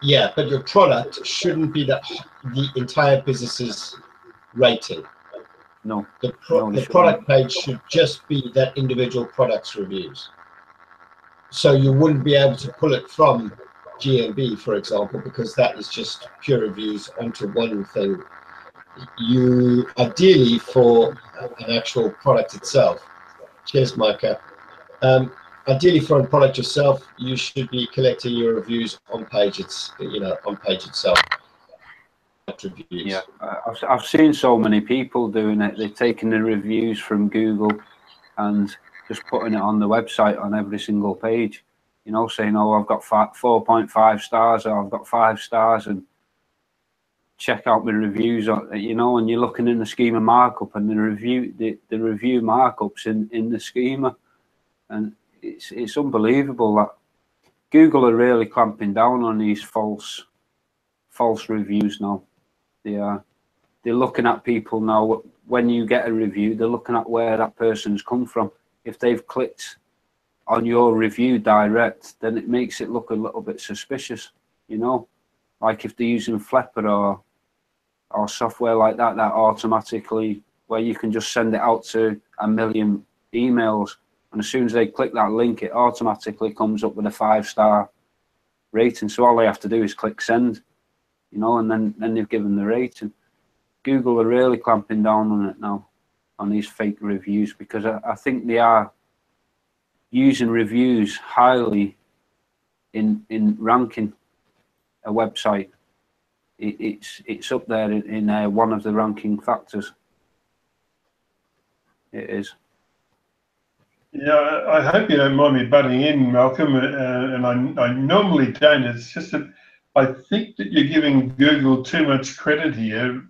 Yeah, but your product shouldn't be the entire business's rating. No. The product page should just be that individual product's reviews. So you wouldn't be able to pull it from GMB, for example, because that is just pure reviews onto one thing. You ideally, for an actual product itself, cheers, Micah. Ideally, for a product yourself, you should be collecting your reviews on page. On page itself. Reviews. Yeah, I've seen so many people doing it. They're taking the reviews from Google and just putting it on the website on every single page. You know, saying, "Oh, I've got 4.5 stars," or "I've got 5 stars," and check out my reviews. You know, and you're looking in the schema markup, and the review markups in the schema, and it's unbelievable that Google are really clamping down on these false reviews now. They're looking at people now. When you get a review, they're looking at where that person's come from. If they've clicked on your review direct, then it makes it look a little bit suspicious, you know, like if they're using Flipper or software like that automatically, where you can just send it out to 1 million emails, and as soon as they click that link, it automatically comes up with a 5-star rating. So all they have to do is click send, you know, and then they've given the rating. Google are really clamping down on it now, on these fake reviews, because I think they are using reviews highly in ranking a website. It's up there in one of the ranking factors. It is. Yeah, I hope you don't mind me butting in, Malcolm, and I normally don't. It's just that I think that you're giving Google too much credit here.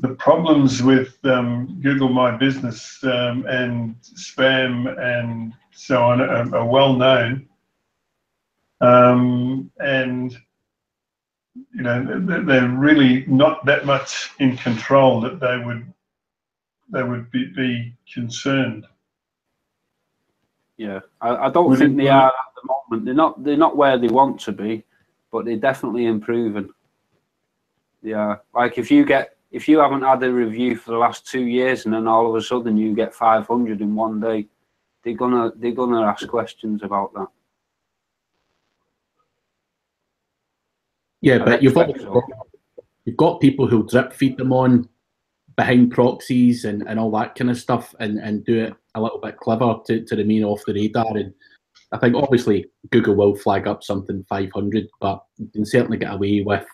The problems with Google My Business and spam and so on are well known, and you know they're really not that much in control that they would be concerned. Yeah, I don't think they are at the moment. They're not where they want to be, but they're definitely improving. Yeah, like if you haven't had a review for the last 2 years and then all of a sudden you get 500 in one day, they're gonna ask questions about that. Yeah, but you've got people who'll drip feed them on behind proxies and all that kind of stuff, and do it a little bit clever to remain off the radar. And I think obviously Google will flag up something 500, but you can certainly get away with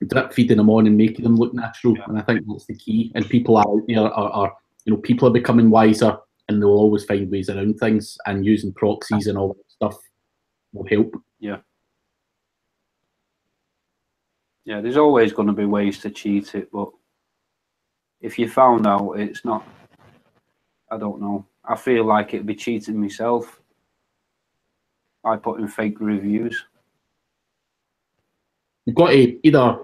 drip feeding them on and making them look natural. Yeah. And I think that's the key. And people are out there are you know, people are becoming wiser, and they'll always find ways around things, and using proxies and all that stuff will help. Yeah. Yeah, there's always going to be ways to cheat it, but if you found out it's not, I don't know. I feel like it'd be cheating myself by putting fake reviews. You've got to either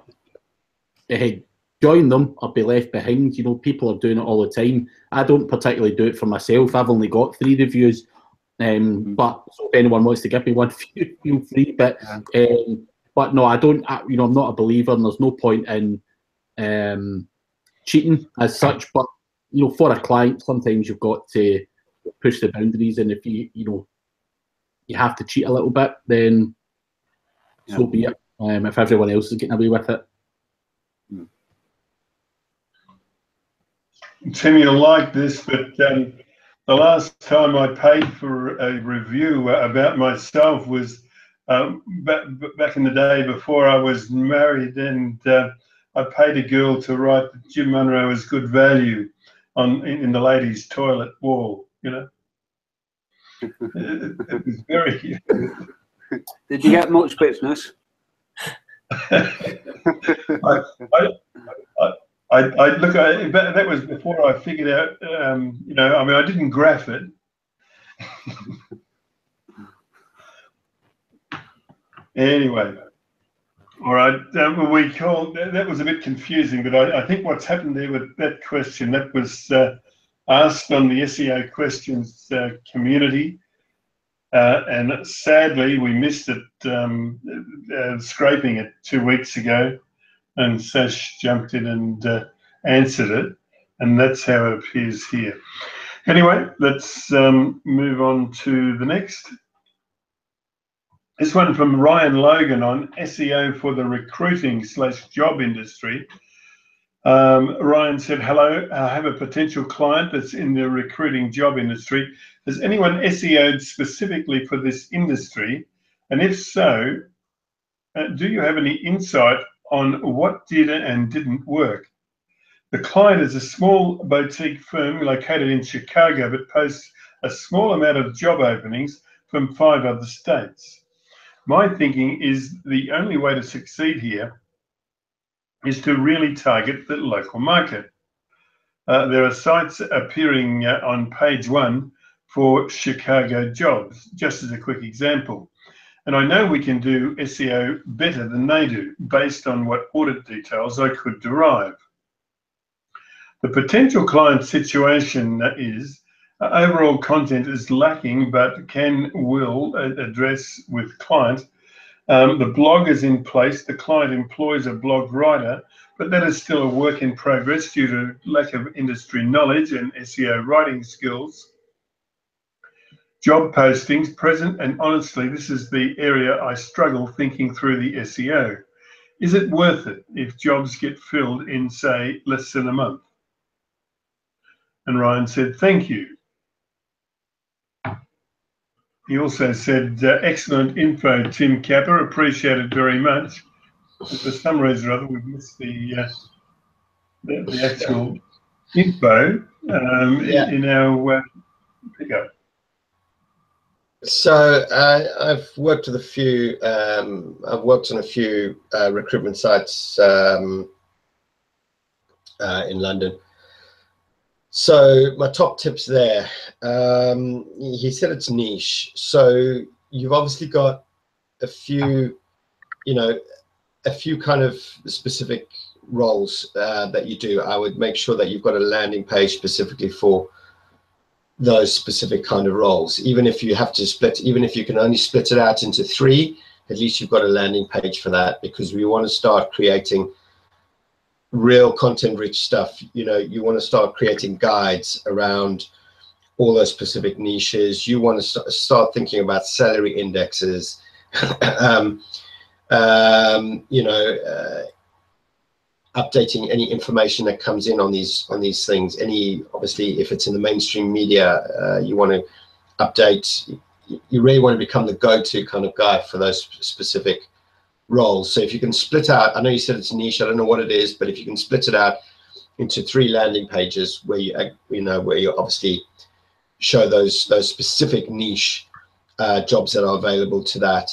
join them or be left behind. You know, people are doing it all the time. I don't particularly do it for myself. I've only got 3 reviews, but so if anyone wants to give me one, feel free. But no, I don't. You know, I'm not a believer, and there's no point in cheating as such. But you know, for a client, sometimes you've got to push the boundaries, and if you have to cheat a little bit, then so be it. If everyone else is getting away with it. Tim, you'll like this, but the last time I paid for a review about myself was back in the day before I was married, and I paid a girl to write that Jim Monroe is good value in the ladies' toilet wall. You know, it was very. Did you get much business? That was before I figured out, you know, I mean, I didn't graph it. Anyway, all right, we called, that was a bit confusing, but I think what's happened there with that question, that was asked on the SEO Questions community, and sadly we missed it, scraping it 2 weeks ago. And Sash jumped in and answered it, and that's how it appears here. Anyway, let's move on to the next. This one from Ryan Logan on SEO for the recruiting/job industry. Ryan said, hello, I have a potential client that's in the recruiting job industry. Has anyone SEO'd specifically for this industry? And if so, do you have any insight on what did and didn't work? The client is a small boutique firm located in Chicago, but posts a small amount of job openings from 5 other states. My thinking is the only way to succeed here is to really target the local market. There are sites appearing on page 1 for Chicago jobs, just as a quick example. And I know we can do SEO better than they do, based on what audit details I could derive. The potential client situation is overall content is lacking, but will address with client. The blog is in place. The client employs a blog writer, but that is still a work in progress due to lack of industry knowledge and SEO writing skills. Job postings, present, and honestly, this is the area I struggle thinking through the SEO. Is it worth it if jobs get filled in, say, less than a month? And Ryan said, thank you. He also said, excellent info, Tim Capper, appreciate it very much. But for some reason or other, we've missed the actual info in our pickup. So I've worked with a few. I've worked on a few recruitment sites in London. So my top tips there. He said it's niche. So you've obviously got a few, a few kind of specific roles that you do. I would make sure that you've got a landing page specifically for those specific kind of roles. Even if you have to split, even if you can only split it out into 3, at least you've got a landing page for that, because we want to start creating real content rich stuff. You want to start creating guides around all those specific niches. You want to start thinking about salary indexes, updating any information that comes in on these things. Obviously, if it's in the mainstream media, you want to update. You really want to become the go-to kind of guy for those specific roles. So if you can split out, I know you said it's niche, I don't know what it is, but if you can split it out into 3 landing pages where you obviously show those specific niche jobs that are available to that.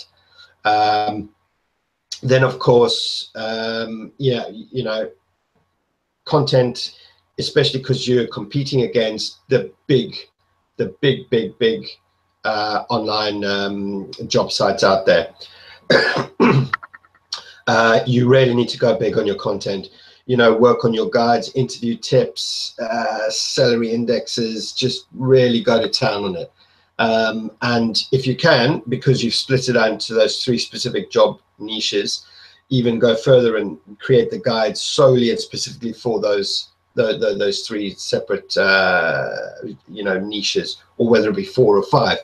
Then of course, content, especially because you're competing against the big online job sites out there. You really need to go big on your content. Work on your guides, interview tips, salary indexes. Just really go to town on it. And if you can, because you've split it out into those 3 specific job niches, even go further and create the guides solely and specifically for those 3 separate niches, or whether it be 4 or 5.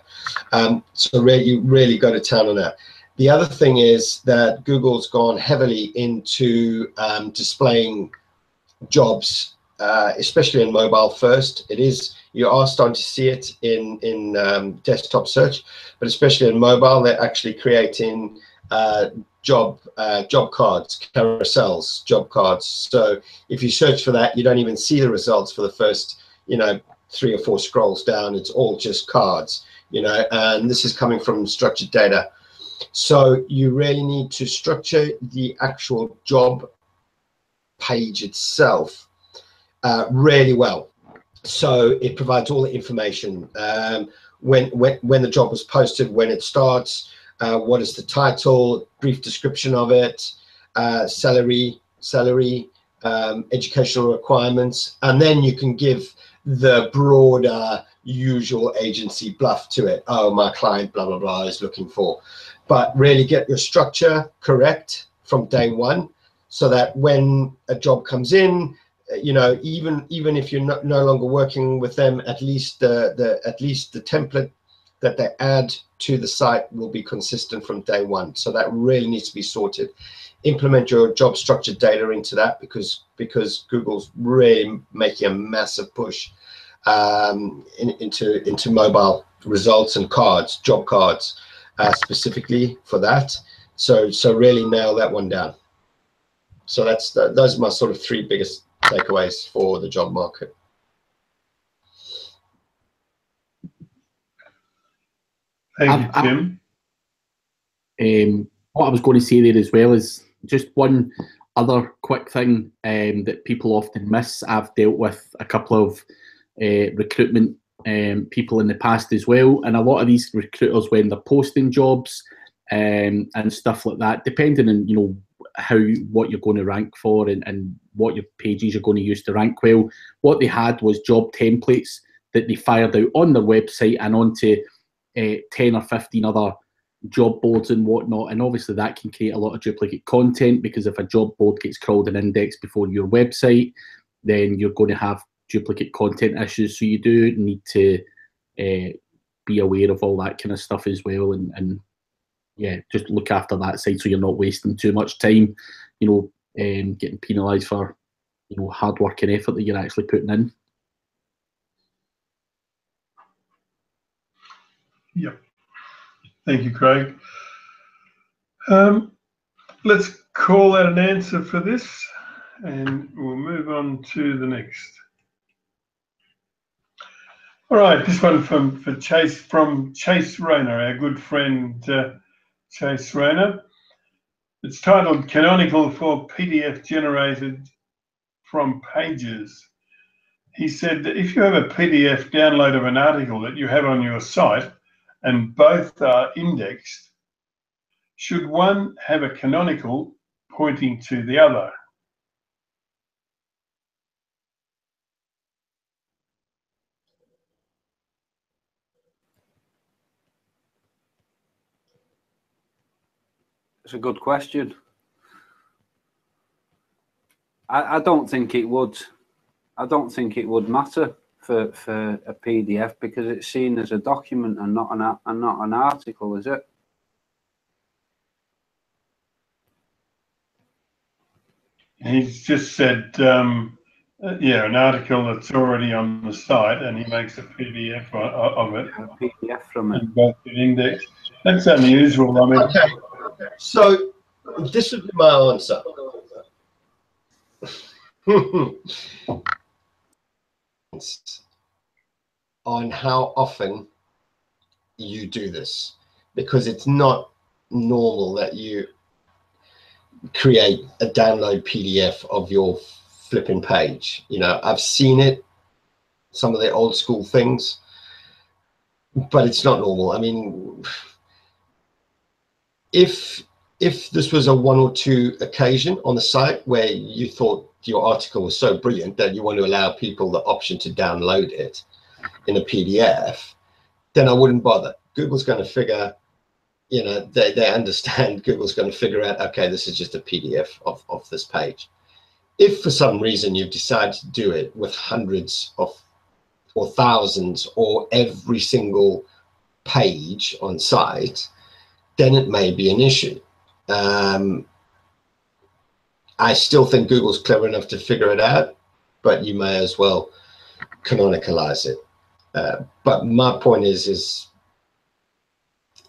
So you really go to town on that. The other thing is that Google's gone heavily into displaying jobs, especially in mobile first. You are starting to see it in desktop search, but especially in mobile, they're actually creating job cards, carousels, job cards. So if you search for that, you don't even see the results for the first, 3 or 4 scrolls down. It's all just cards, and this is coming from structured data. So you really need to structure the actual job page itself really well. So it provides all the information, when the job was posted, when it starts, what is the title, brief description of it, salary, educational requirements, and then you can give the broader usual agency bluff to it. Oh, my client blah blah blah is looking for. But really get your structure correct from day one, so that when a job comes in, even if you're no longer working with them, at least the template that they add to the site will be consistent from day one. So that really needs to be sorted. Implement your job structured data into that, because Google's really making a massive push into mobile results and cards, job cards, specifically for that. So really nail that one down. So those are my sort of 3 biggest takeaways for the job market. Thank you, Tim. What I was going to say there as well is just one other quick thing that people often miss. I've dealt with a couple of recruitment people in the past as well, and a lot of these recruiters, when they're posting jobs and stuff like that, depending on what you're going to rank for and what your pages you're going to use to rank well, what they had was job templates that they fired out on their website and onto 10 or 15 other job boards and whatnot. And obviously that can create a lot of duplicate content, because if a job board gets crawled and indexed before your website, then you're going to have duplicate content issues. So you do need to be aware of all that kind of stuff as well, and yeah, just look after that side so you're not wasting too much time, getting penalised for hard work and effort that you're actually putting in. Yep. Thank you, Craig. Let's call that an answer for this, and we'll move on to the next. All right, this one from Chase Rayner, our good friend Chase Rayner. It's titled "Canonical for PDF Generated from Pages." He said that if you have a PDF download of an article that you have on your site and both are indexed, should one have a canonical pointing to the other? It's a good question. I don't think it would. I don't think it would matter for a PDF, because it's seen as a document and not an article, is it? He's just said, yeah, an article that's already on the site, and he makes a PDF of it. A PDF from it. And both get indexed. That's unusual. I mean, Okay. So this would be my answer. On how often you do this, because it's not normal that you create a download PDF of your flipping page. I've seen it, some of the old school things, but it's not normal. I mean, if this was a 1 or 2 occasion on the site where you thought your article was so brilliant that you want to allow people the option to download it in a PDF, then I wouldn't bother. Google's going to figure, they understand. Google's going to figure out, okay, this is just a PDF of this page. If for some reason you've decided to do it with hundreds of or thousands or every single page on site, then it may be an issue. I still think Google's clever enough to figure it out, but you may as well canonicalize it. But my point is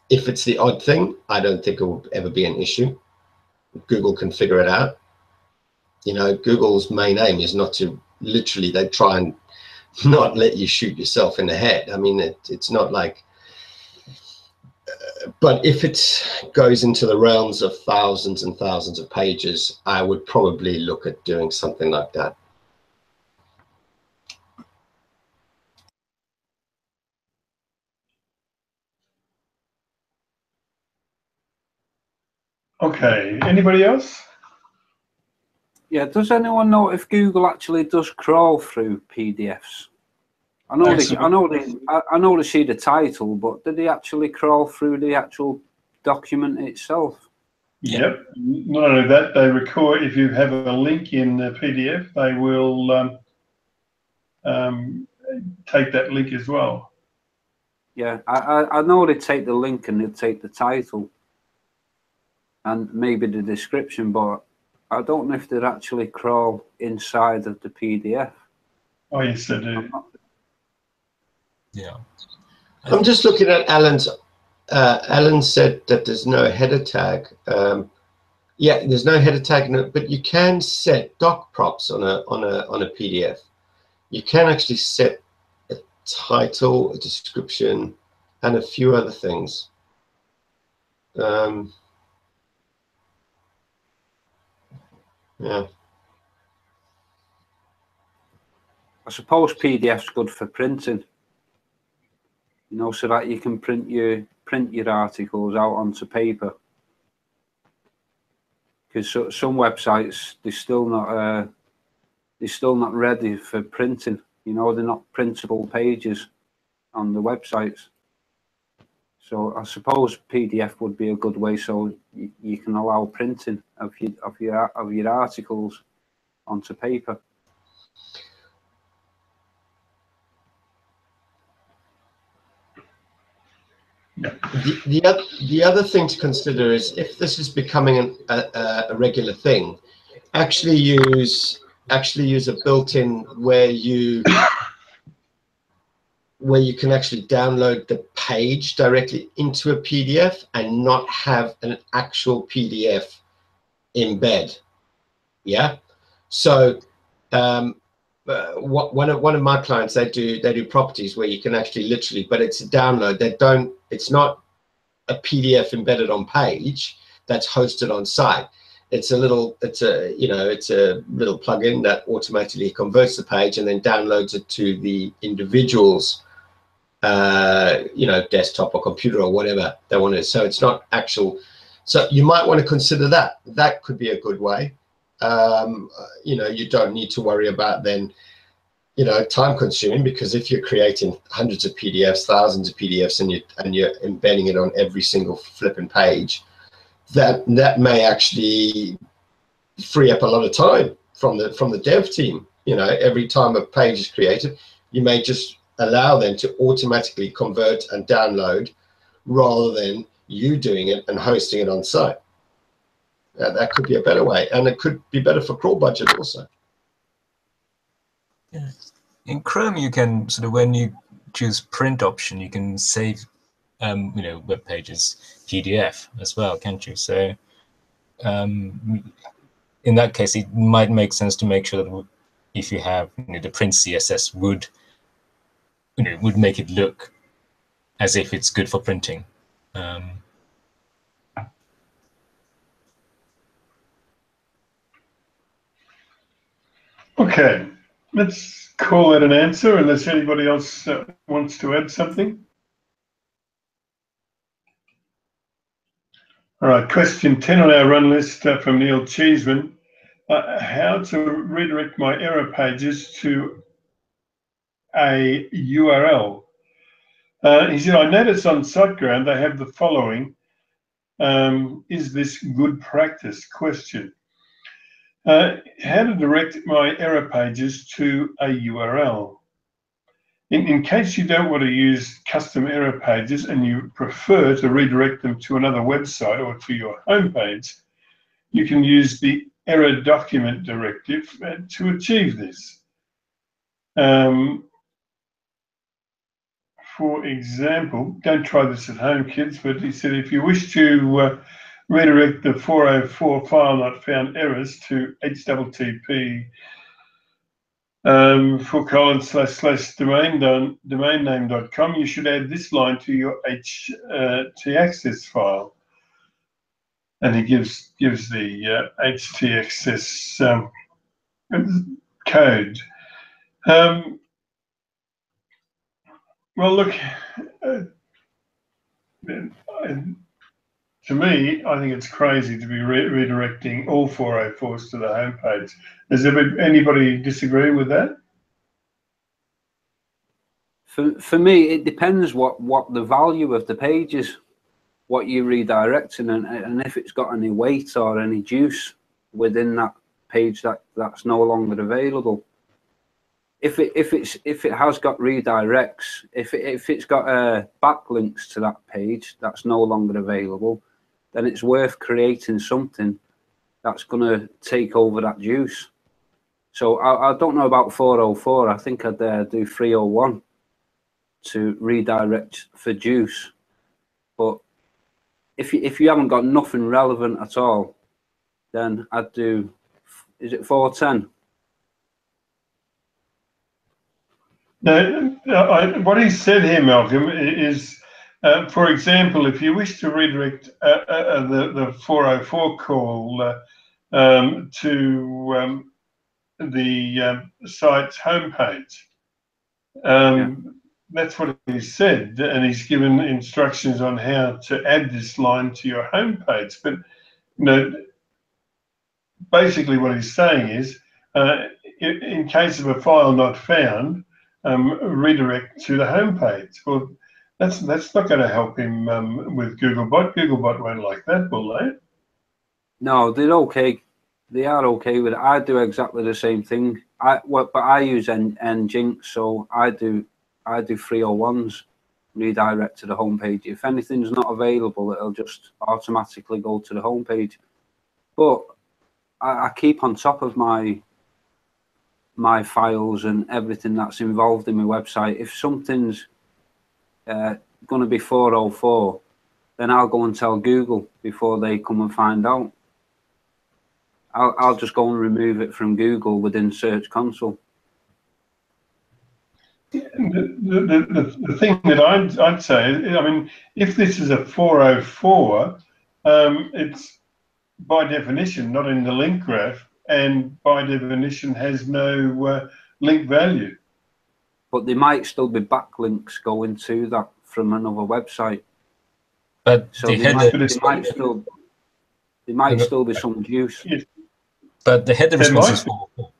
if it's the odd thing, I don't think it will ever be an issue. Google can figure it out. You know, Google's main aim is not to literally, they try and not let you shoot yourself in the head. I mean, it's not like, but if it goes into the realms of thousands and thousands of pages, I would probably look at doing something like that. Okay, anybody else? Yeah, does anyone know if Google actually does crawl through PDFs? I know they see the title, but did they actually crawl through the actual document itself? Yep. Not only that, they record, if you have a link in the PDF, they will take that link as well. Yeah, I know they take the link and they take the title and maybe the description, but I don't know if they'd actually crawl inside of the PDF. Oh, yes, they do. Yeah. I'm just looking at Alan's. Alan said that there's no header tag. Yeah, there's no header tag, but you can set doc props on a PDF. You can actually set a title, a description, and a few other things. Yeah. I suppose PDF's good for printing, you know, so that you can print your articles out onto paper. Because some websites, they're still not ready for printing. You know, they're not printable pages on the websites. So I suppose PDF would be a good way, so you can allow printing of your articles onto paper. The other thing to consider is if this is becoming a regular thing, actually use a built-in where you can actually download the page directly into a PDF and not have an actual PDF embed. Yeah. So one of my clients, they do properties where you can actually literally, but it's a download. It's not a PDF embedded on page that's hosted on site. It's a little plugin that automatically converts the page and then downloads it to the individual's desktop or computer or whatever they want to. So it's not actual. So you might want to consider that. That could be a good way. You don't need to worry about then, time consuming, because if you're creating hundreds of PDFs, thousands of PDFs, and you're embedding it on every single flipping page, that may actually free up a lot of time from the dev team. Every time a page is created, you may just allow them to automatically convert and download rather than you doing it and hosting it on site. That could be a better way, and it could be better for crawl budget also. Yeah. In Chrome, you can sort of, when you choose print option, you can save, web pages PDF as well, can't you? So, in that case, it might make sense to make sure that if you have, the print CSS would make it look as if it's good for printing. Okay, let's call it an answer unless anybody else wants to add something. All right, question 10 on our run list from Neil Cheeseman. How to redirect my error pages to a URL. He said, I noticed on SiteGround they have the following. Is this good practice? Question. How to direct my error pages to a URL. In case you don't want to use custom error pages and you prefer to redirect them to another website or to your homepage, you can use the error document directive to achieve this. For example, don't try this at home, kids, but he said if you wish to redirect the 404 file not found errors to http //domainname.com, you should add this line to your htaccess file. And he gives the htaccess code. Well, look, to me, I think it's crazy to be redirecting all 404s to the homepage. Does anybody disagree with that? For me, it depends what the value of the page is, what you're redirecting, and if it's got any weight or any juice within that page that's no longer available. If it has got redirects, if it's got backlinks to that page that's no longer available, then it's worth creating something that's going to take over that juice. So I don't know about 404. I think I'd do 301 to redirect for juice. But if you haven't got nothing relevant at all, then I'd do, is it 410? No, what he said here, Malcolm, is, for example, if you wish to redirect the 404 call to the site's homepage, that's what he said, and he's given instructions on how to add this line to your homepage. But basically, what he's saying is, in case of a file not found, redirect to the homepage. Well, that's not going to help him with Googlebot. Googlebot won't like that, will they? No, they're okay. They are okay with it. I do exactly the same thing. But I use Nginx, so I do 301s redirect to the homepage. If anything's not available, it'll just automatically go to the homepage. But I keep on top of my files and everything that's involved in my website. If something's going to be 404, then I'll go and tell Google before they come and find out. I'll just go and remove it from Google within Search Console. The thing that I'd say, I mean, if this is a 404, it's by definition not in the link graph, and by definition has no link value. But there might still be backlinks going to that from another website. But so there might still be some juice. Yes. But the header response is 404.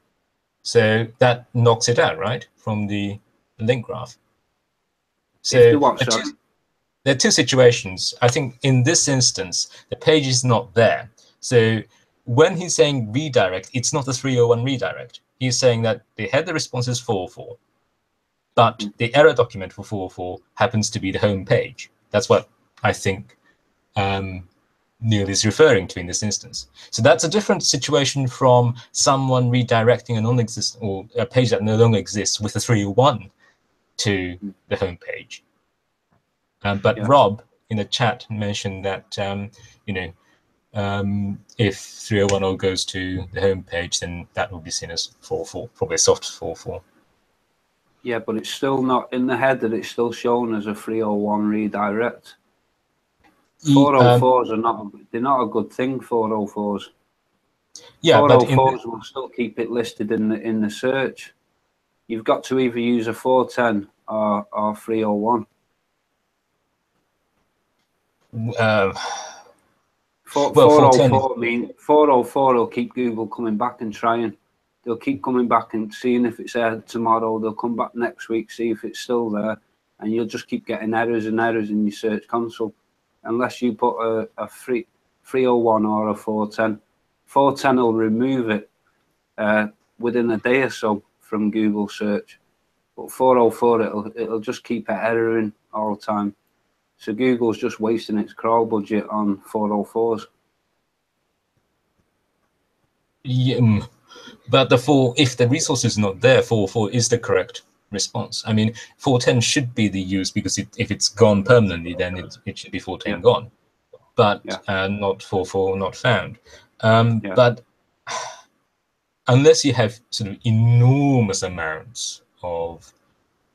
So that knocks it out, right, from the link graph. So there are two situations. I think in this instance, the page is not there. So when he's saying redirect, it's not a 301 redirect. He's saying that the header response is 404, but the error document for 404 happens to be the home page. That's what I think Neil is referring to in this instance. So that's a different situation from someone redirecting a non-existent or a page that no longer exists with a 301 to the home page. But Rob in the chat mentioned that if 301 goes to the home page, then that will be seen as 404, probably a soft 404. Yeah, but it's still not in the header. It's still shown as a 301 redirect. 404s are not a good thing. 404s. Yeah, 404s will still keep it listed in the search. You've got to either use a 410 or 301. 404 will keep Google coming back and trying. They'll keep coming back and seeing if it's there tomorrow. They'll come back next week, see if it's still there, and you'll just keep getting errors and errors in your Search Console, unless you put a 301 or a 410. 410 will remove it within a day or so from Google search. But 404, it'll just keep erroring all the time. So Google's just wasting its crawl budget on 404s. Yeah, but if the resource is not there, 404 is the correct response. I mean, 410 should be the use, because if it's gone permanently, then it should be 410 gone. But not 404 not found. But unless you have sort of enormous amounts of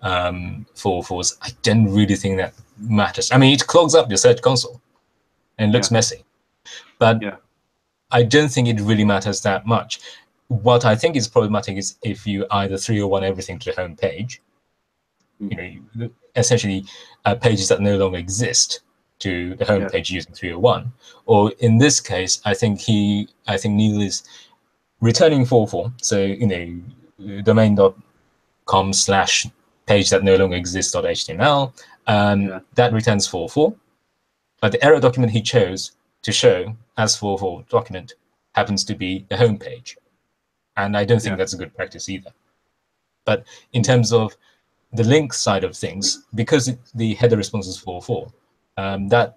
404s, I don't really think that matters. I mean, it clogs up your search console and looks messy, but I don't think it really matters that much. What I think is problematic is if you either 301 everything to the home page, you know, essentially pages that no longer exist to the home page using 301, or in this case, I think Neil is returning 404. So, you know, domain.com/page that no longer exists.html, that returns 404. But the error document he chose to show as 404 document happens to be the home page. And I don't think that's a good practice either. But in terms of the link side of things, because the header response is 404, that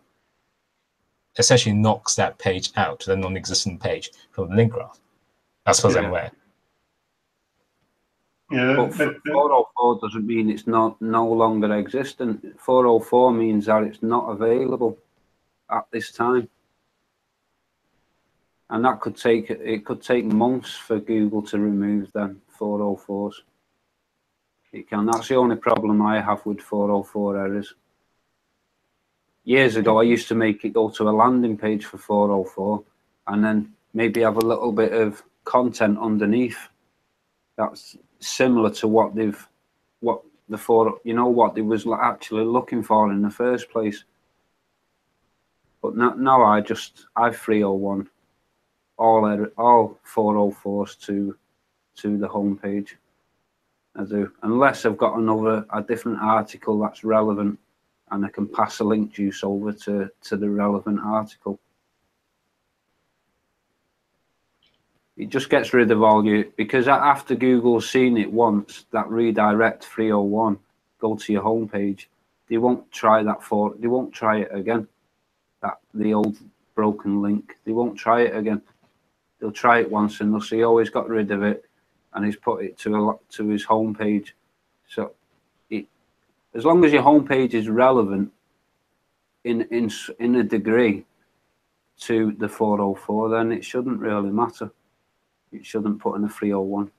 essentially knocks that page out, the non-existent page, from the link graph, as far as I'm aware. But 404 doesn't mean it's no longer existent. 404 means that it's not available at this time. And that could take months for Google to remove them 404s. It can. That's the only problem I have with 404 errors. Years ago, I used to make it go to a landing page for 404, and then maybe have a little bit of content underneath that's similar to what they was actually looking for in the first place. But now I 301 all 404s to the home page. I do, unless I've got a different article that's relevant, and I can pass a link juice over to the relevant article. It just gets rid of all because after Google's seen it once, that redirect 301 go to your home page, they won't try they won't try it again. The old broken link, they won't try it again. They'll try it once and they'll see, oh, he's got rid of it, and he's put it to his home page. So as long as your home page is relevant in a degree to the 404, then it shouldn't really matter. It shouldn't put in a 301.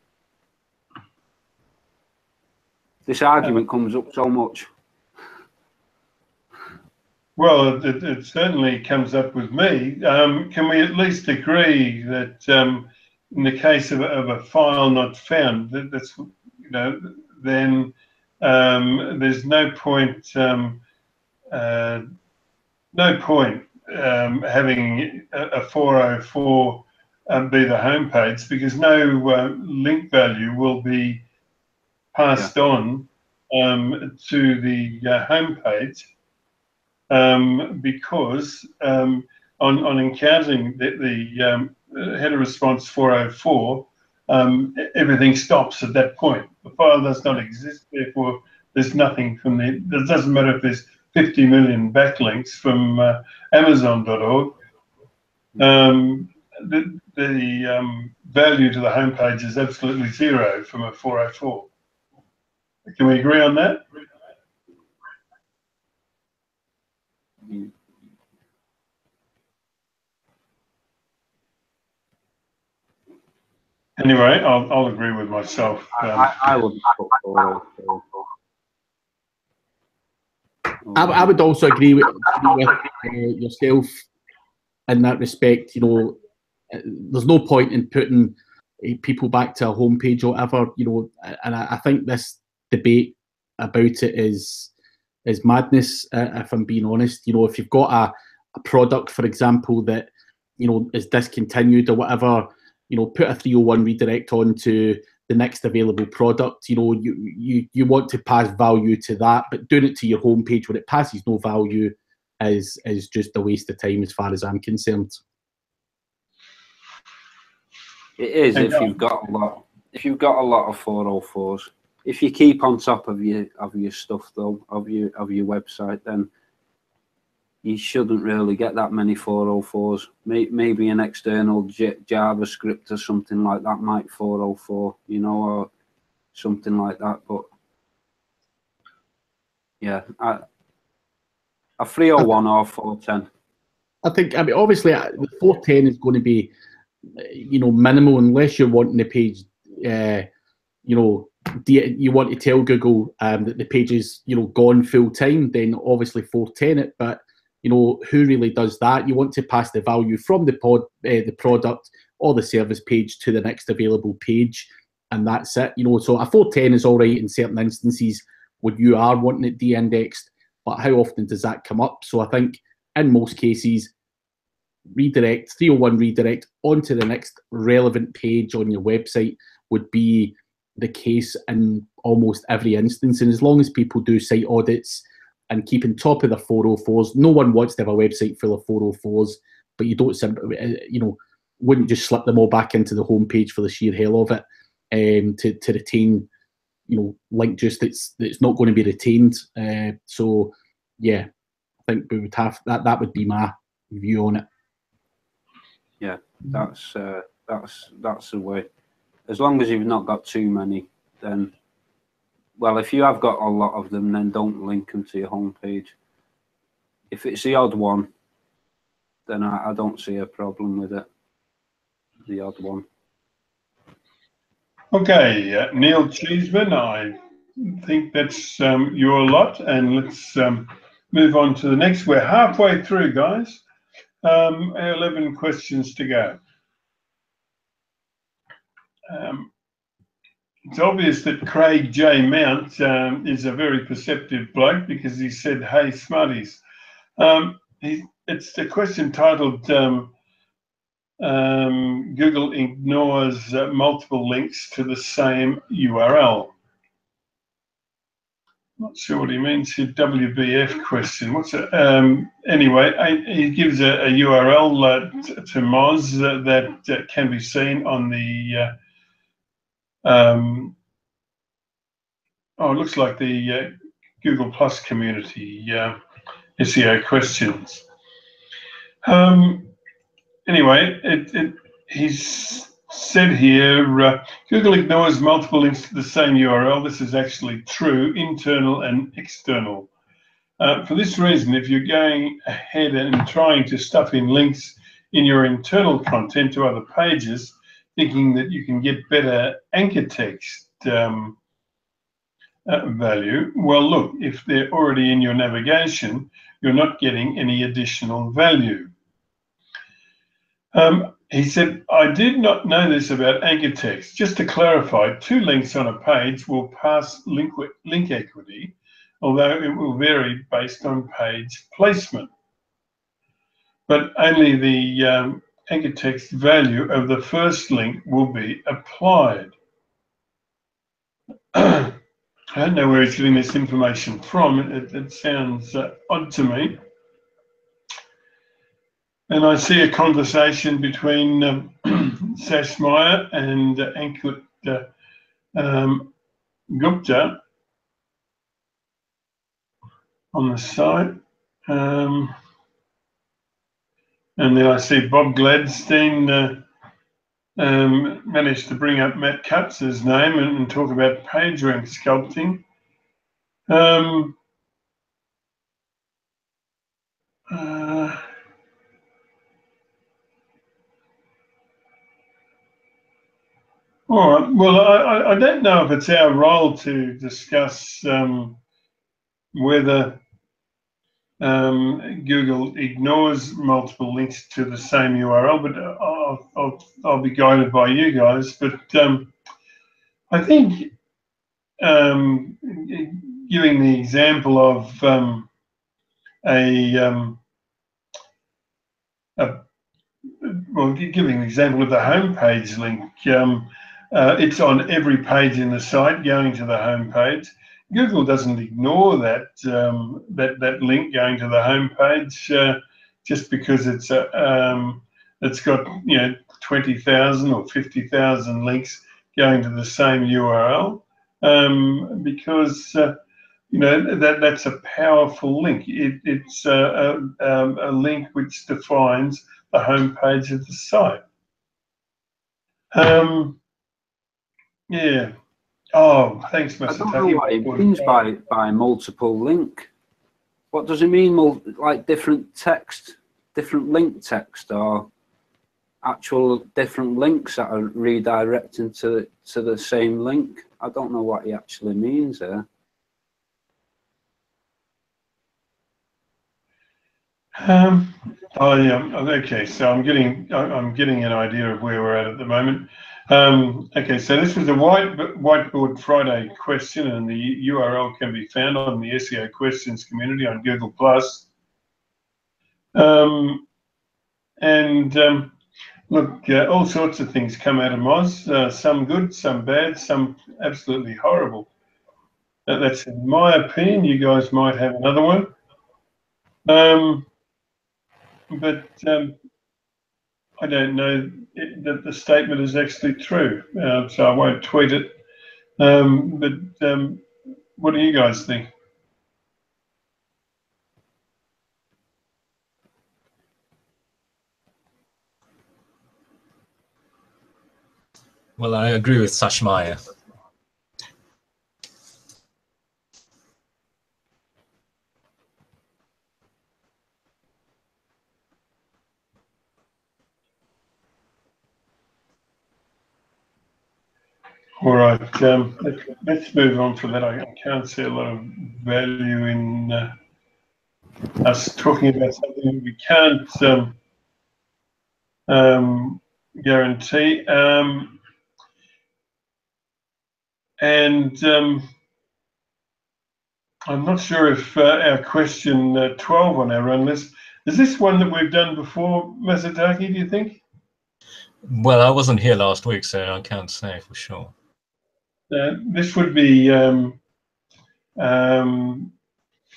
This argument comes up so much. Well, it certainly comes up with me. Can we at least agree that in the case of a file not found, that's, you know, then there's no point having a 404 be the home page, because no link value will be passed on to the home page. Because on encountering the header response 404, everything stops at that point. The file does not exist, therefore there's nothing from the. It doesn't matter if there's 50 million backlinks from Amazon.org. The value to the home page is absolutely zero from a 404. Can we agree on that? Anyway, I'll agree with myself. I would put 404. I would also agree with yourself in that respect. You know, there's no point in putting people back to a homepage or whatever. You know, and I think this debate about it is madness. If I'm being honest, you know, if you've got a product, for example, that, you know, is discontinued or whatever, you know, put a 301 redirect onto the next available product. You know, you want to pass value to that, but doing it to your homepage when it passes no value is just a waste of time, as far as I'm concerned. It is if you've got a lot of 404s. if you keep on top of your stuff though, of your website, then you shouldn't really get that many 404s. Maybe an external JavaScript or something like that might 404, you know, or something like that. But yeah, a 301 or 410. I think, I mean, obviously, the 410 is going to be, you know, minimal unless you're wanting the page, you know, you want to tell Google that the page is, you know, gone full time, then obviously 410 it. But, you know, who really does that? You want to pass the value from the product or the service page to the next available page, and that's it. You know, so a 410 is all right in certain instances when you are wanting it de-indexed, but how often does that come up? So I think in most cases, redirect, 301 redirect onto the next relevant page on your website would be the case in almost every instance. And as long as people do site audits and keep on top of the 404s, no one wants to have a website full of 404s, but you don't simply, you know, wouldn't just slip them all back into the homepage for the sheer hell of it, to retain, you know, link juice that's not going to be retained. So yeah, I think we would have that would be my view on it. Yeah, that's the way. As long as you've not got too many, then, well, if you have got a lot of them, then don't link them to your homepage. If it's the odd one, then I don't see a problem with it. The odd one. Okay, Neil Cheeseman, I think that's your lot, and let's move on to the next. We're halfway through, guys. 11 questions to go. It's obvious that Craig J. Mount is a very perceptive bloke because he said, "Hey, Smarties." It's the question titled Google ignores multiple links to the same URL. Not sure what he means here. WBF question. What's it? Anyway, he gives a URL to Moz that can be seen on the. It looks like the Google Plus community SEO questions. Anyway, he's said here, Google ignores multiple links to the same URL. This is actually true, internal and external. For this reason, if you're going ahead and trying to stuff in links in your internal content to other pages, thinking that you can get better anchor text value, well, look, if they're already in your navigation, you're not getting any additional value. He said, I did not know this about anchor text. Just to clarify, 2 links on a page will pass link equity, although it will vary based on page placement. But only the anchor text value of the first link will be applied. I don't know where he's getting this information from. It sounds odd to me. And I see a conversation between Sash Meyer and Ankit Gupta on the site. And then I see Bob Gladstein managed to bring up Matt Kutz's name and talk about PageRank sculpting. All right. Well, I don't know if it's our role to discuss whether Google ignores multiple links to the same URL, but I'll be guided by you guys. But I think giving the example of giving the example of the homepage link, it's on every page in the site going to the homepage. Google doesn't ignore that that link going to the homepage just because it's got 20,000 or 50,000 links going to the same URL. because you know that's a powerful link. It's a link which defines the homepage of the site. Yeah. Oh, thanks, Mr. I don't know what it means by multiple link. What does it mean? Like different text, different link text, or actual different links that are redirecting to the same link? I don't know what he actually means there. Oh yeah. Okay, so I'm getting an idea of where we're at the moment. Okay, so this was a Whiteboard Friday question, and the URL can be found on the SEO Questions community on Google+. Look, all sorts of things come out of Moz, some good, some bad, some absolutely horrible. That's in my opinion. You guys might have another one. But I don't know that the statement is actually true, so I won't tweet it. What do you guys think? Well, I agree with Sashmaya. All right, let's move on from that. I can't see a lot of value in us talking about something we can't guarantee. I'm not sure if our question 12 on our run list, is this one that we've done before, Masataki, do you think? Well, I wasn't here last week, so I can't say for sure. This would be, it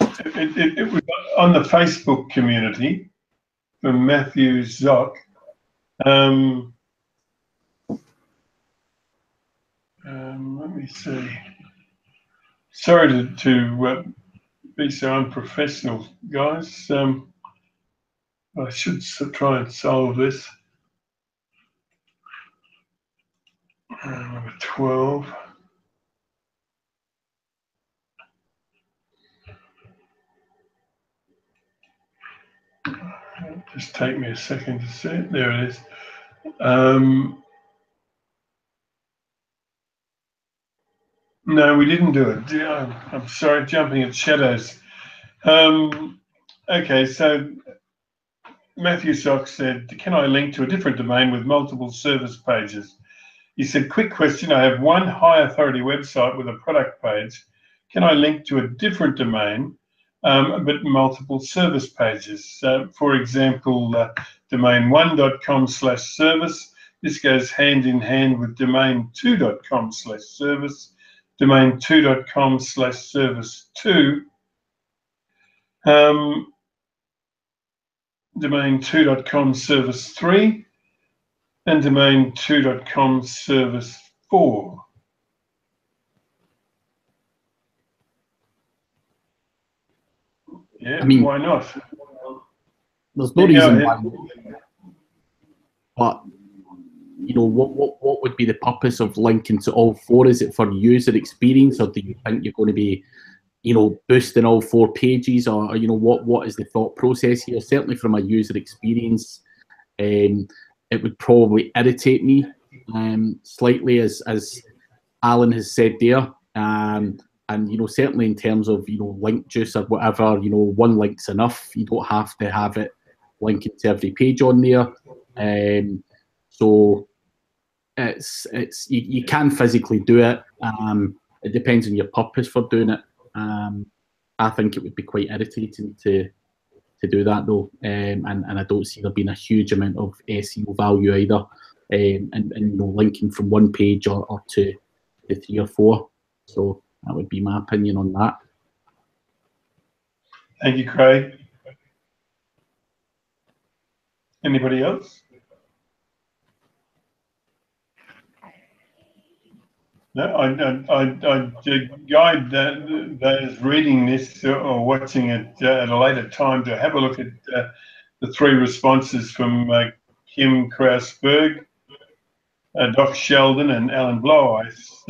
was on the Facebook community from Matthew Zock. Let me see. Sorry to be so unprofessional, guys. I should try and solve this. Number 12. Just take me a second to see it. There it is. No, we didn't do it. I'm sorry, jumping at shadows. Okay, so Matthew Sock said, can I link to a different domain with multiple service pages? He said, quick question, I have one high authority website with a product page. Can I link to a different domain, but multiple service pages? For example, domain1.com/service. This goes hand in hand with domain2.com/service, domain2.com/service2, domain2.com/service3, and domain2.com/service4. Yeah, I mean, why not? There's no reason why. But you know, what would be the purpose of linking to all four? Is it for user experience, or do you think you're going to be, you know, boosting all 4 pages, or you know, what is the thought process here? Certainly from a user experience, it would probably irritate me slightly, as Alan has said there, and you know, certainly in terms of, you know, link juice or whatever, you know, one link's enough. You don't have to have it linking to every page on there. So it's you can physically do it. It depends on your purpose for doing it. I think it would be quite irritating to do that though, and I don't see there being a huge amount of SEO value either, and you know, linking from one page or to 3 or 4. So that would be my opinion on that. Thank you, Craig. Anybody else? No, I'd guide those reading this or watching it at a later time to have a look at the three responses from Kim Krausberg, Doc Sheldon, and Alan Blowice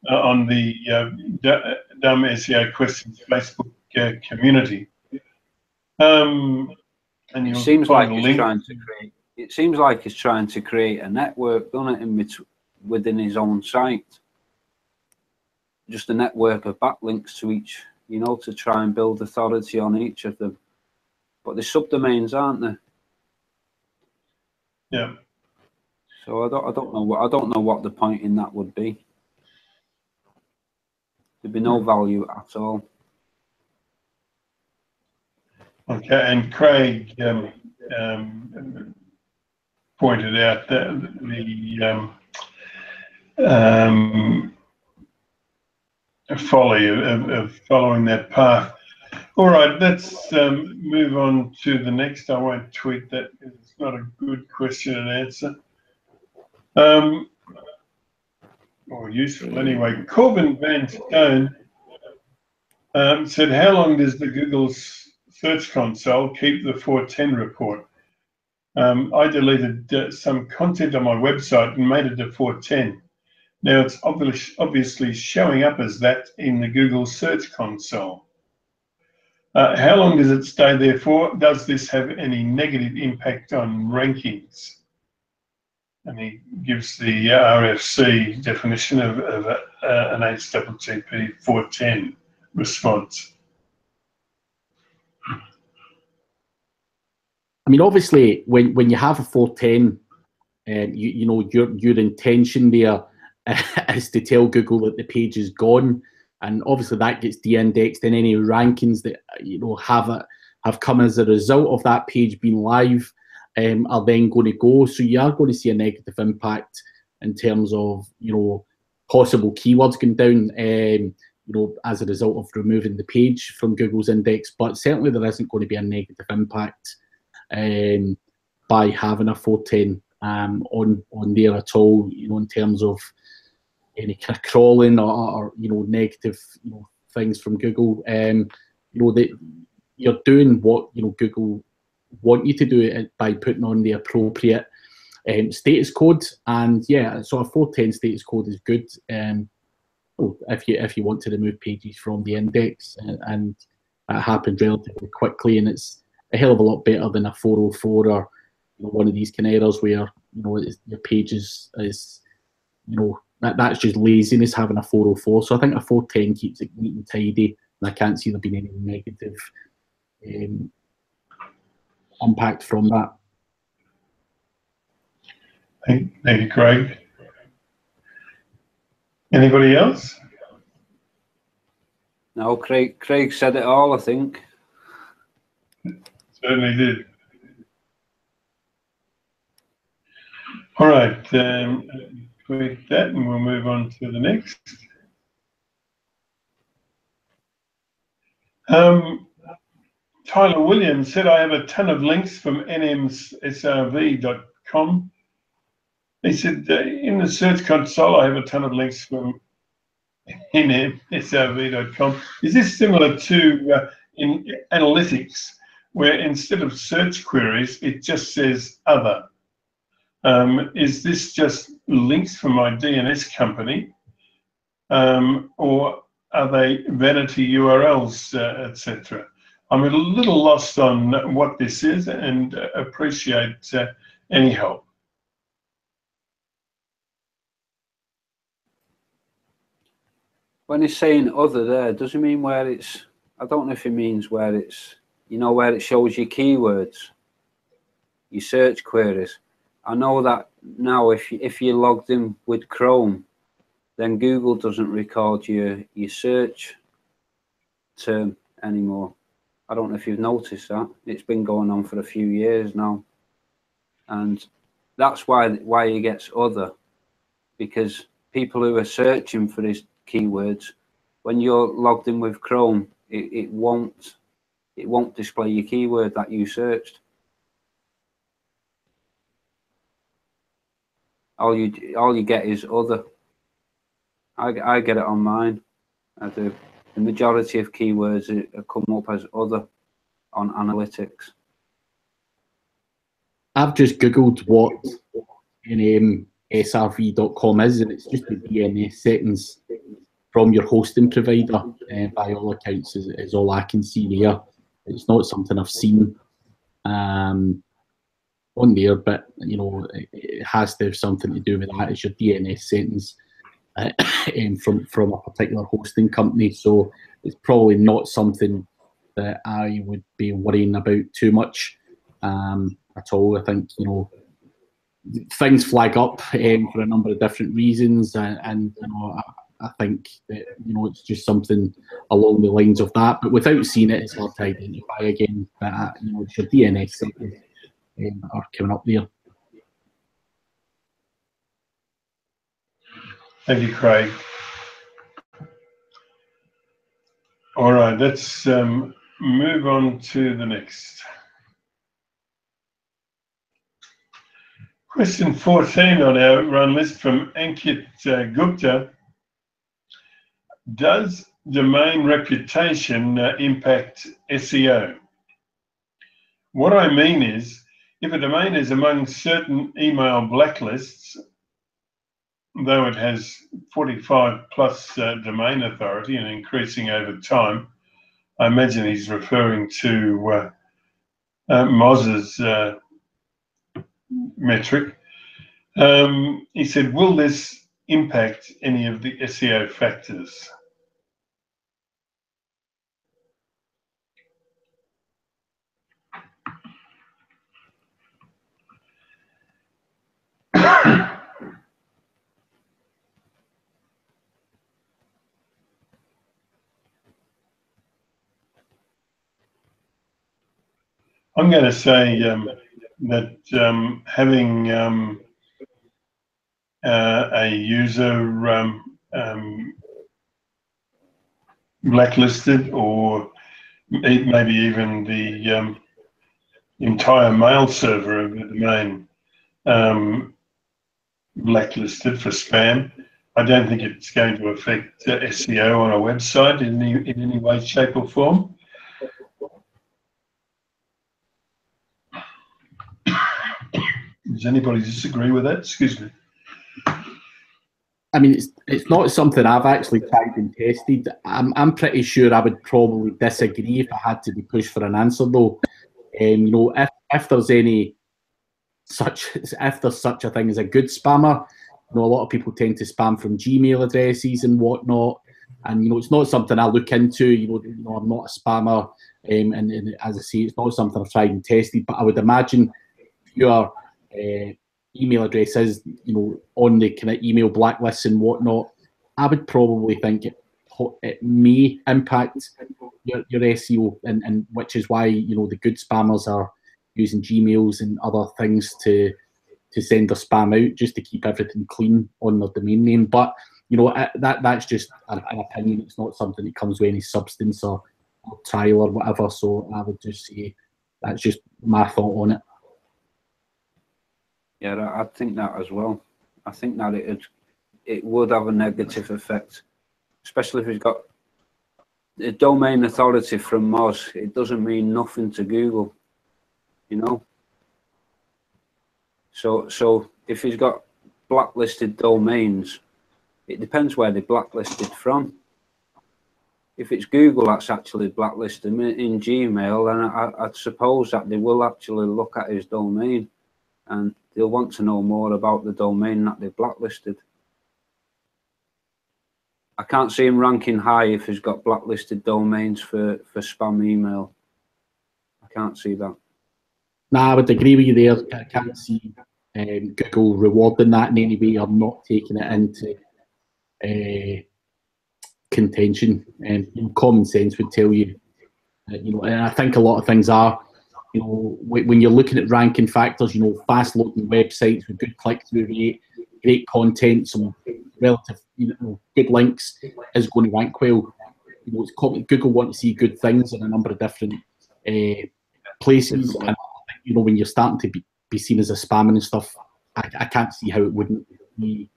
on the Dumb SEO Questions Facebook community. And it seems like he's trying to create. It seems like he's trying to create a network, doesn't it, within his own site? Just a network of backlinks to each, you know, to try and build authority on each of them. But the subdomains, aren't there? Yeah. So I don't know what the point in that would be. There'd be no value at all. Okay, and Craig pointed out that the folly of following that path. All right, let's move on to the next. I won't tweet that because it's not a good question and answer. Or useful anyway. Corbin Van Stone said, how long does the Google Search Console keep the 410 report? I deleted some content on my website and made it to 410. Now it's obviously showing up as that in the Google Search Console. How long does it stay there for? Does this have any negative impact on rankings? And he gives the RFC definition of an HTTP 410 response. I mean, obviously, when you have a 410, you know your intention there is to tell Google that the page is gone, and obviously that gets de-indexed, and any rankings that have come as a result of that page being live are then going to go. So you are going to see a negative impact in terms of possible keywords going down. As a result of removing the page from Google's index, but certainly there isn't going to be a negative impact by having a 410 on there at all, in terms of any kind of crawling or negative things from Google. That you're doing what Google want you to do it by putting on the appropriate status code, and yeah, so a 410 status code is good if you want to remove pages from the index, and that happened relatively quickly, and it's a hell of a lot better than a 404 or one of these kind of errors where your page is that's just laziness having a 404. So I think a 410 keeps it neat and tidy, and I can't see there being any negative impact from that. Thank you, Craig. Anybody else? No, Craig said it all, I think. Certainly did. All right, tweak that and we'll move on to the next. Tyler Williams said, I have a ton of links from nmsrv.com. He said, in the Search Console, I have a ton of links from nmsrv.com. Is this similar to in analytics, where instead of search queries, it just says other? Is this just links from my DNS company, or are they vanity URLs, etc.? I'm a little lost on what this is and appreciate any help. When he's saying other there, does he mean where it's, I don't know if he means where it's, where it shows your keywords, your search queries. I know that now if you're logged in with Chrome, then Google doesn't record your search term anymore. I don't know if you've noticed that. It's been going on for a few years now. And that's why he gets other, because people who are searching for his keywords, when you're logged in with Chrome, it won't display your keyword that you searched. All you get is other. I get it on mine. I do. The majority of keywords come up as other on analytics. I've just Googled what srv.com is, and it's just the DNS settings from your hosting provider. By all accounts, is all I can see there. It's not something I've seen on there, but you know, it has to have something to do with that. It's your DNS settings from a particular hosting company. So it's probably not something that I would be worrying about too much at all. I think, you know, things flag up for a number of different reasons, and you know, I think that, you know, it's just something along the lines of that. But without seeing it, it's hard to identify again. But you know, it's your DNS settings are coming up there. Thank you, Craig. All right, let's move on to the next. Question 14 on our run list from Ankit Gupta. Does domain reputation impact SEO? What I mean is, if a domain is among certain email blacklists, though it has 45 plus domain authority and increasing over time, I imagine he's referring to Moz's metric. He said, will this impact any of the SEO factors? I'm going to say that having a user blacklisted, or maybe even the entire mail server of the domain blacklisted for spam, I don't think it's going to affect SEO on a website in any way, shape or form. Does anybody disagree with that? Excuse me. I mean, it's not something I've actually tried and tested. I'm pretty sure I would probably disagree if I had to be pushed for an answer, though. You know, if there's such a thing as a good spammer, you know, a lot of people tend to spam from Gmail addresses and whatnot, and you know, it's not something I look into. You know, I'm not a spammer, and as I say, it's not something I've tried and tested. But I would imagine your email address is, you know, on the kind of email blacklists and whatnot, I would probably think it may impact your SEO, and which is why, you know, the good spammers are using Gmails and other things to send their spam out, just to keep everything clean on their domain name. But you know, that's just an opinion. It's not something that comes with any substance or trial or whatever. So I would just say that's just my thought on it. Yeah, I think that as well. I think that it would have a negative effect, especially if it's got the domain authority from Moz. It doesn't mean nothing to Google, you know. So if he's got blacklisted domains, it depends where they're blacklisted from. If it's Google that's actually blacklisted in Gmail, then I'd suppose that they will actually look at his domain and they'll want to know more about the domain that they've blacklisted. I can't see him ranking high if he's got blacklisted domains for spam email. I can't see that. Nah, I would agree with you there. I can't see Google rewarding that in any way or not taking it into contention. You know, common sense would tell you, you know, and I think a lot of things are, you know, when you're looking at ranking factors, you know, fast loading websites with good click-through rate, great content, some relative, you know, good links is going to rank well. You know, it's Google want to see good things in a number of different places, and you know, when you're starting to be seen as a spammer and stuff, I can't see how it wouldn't be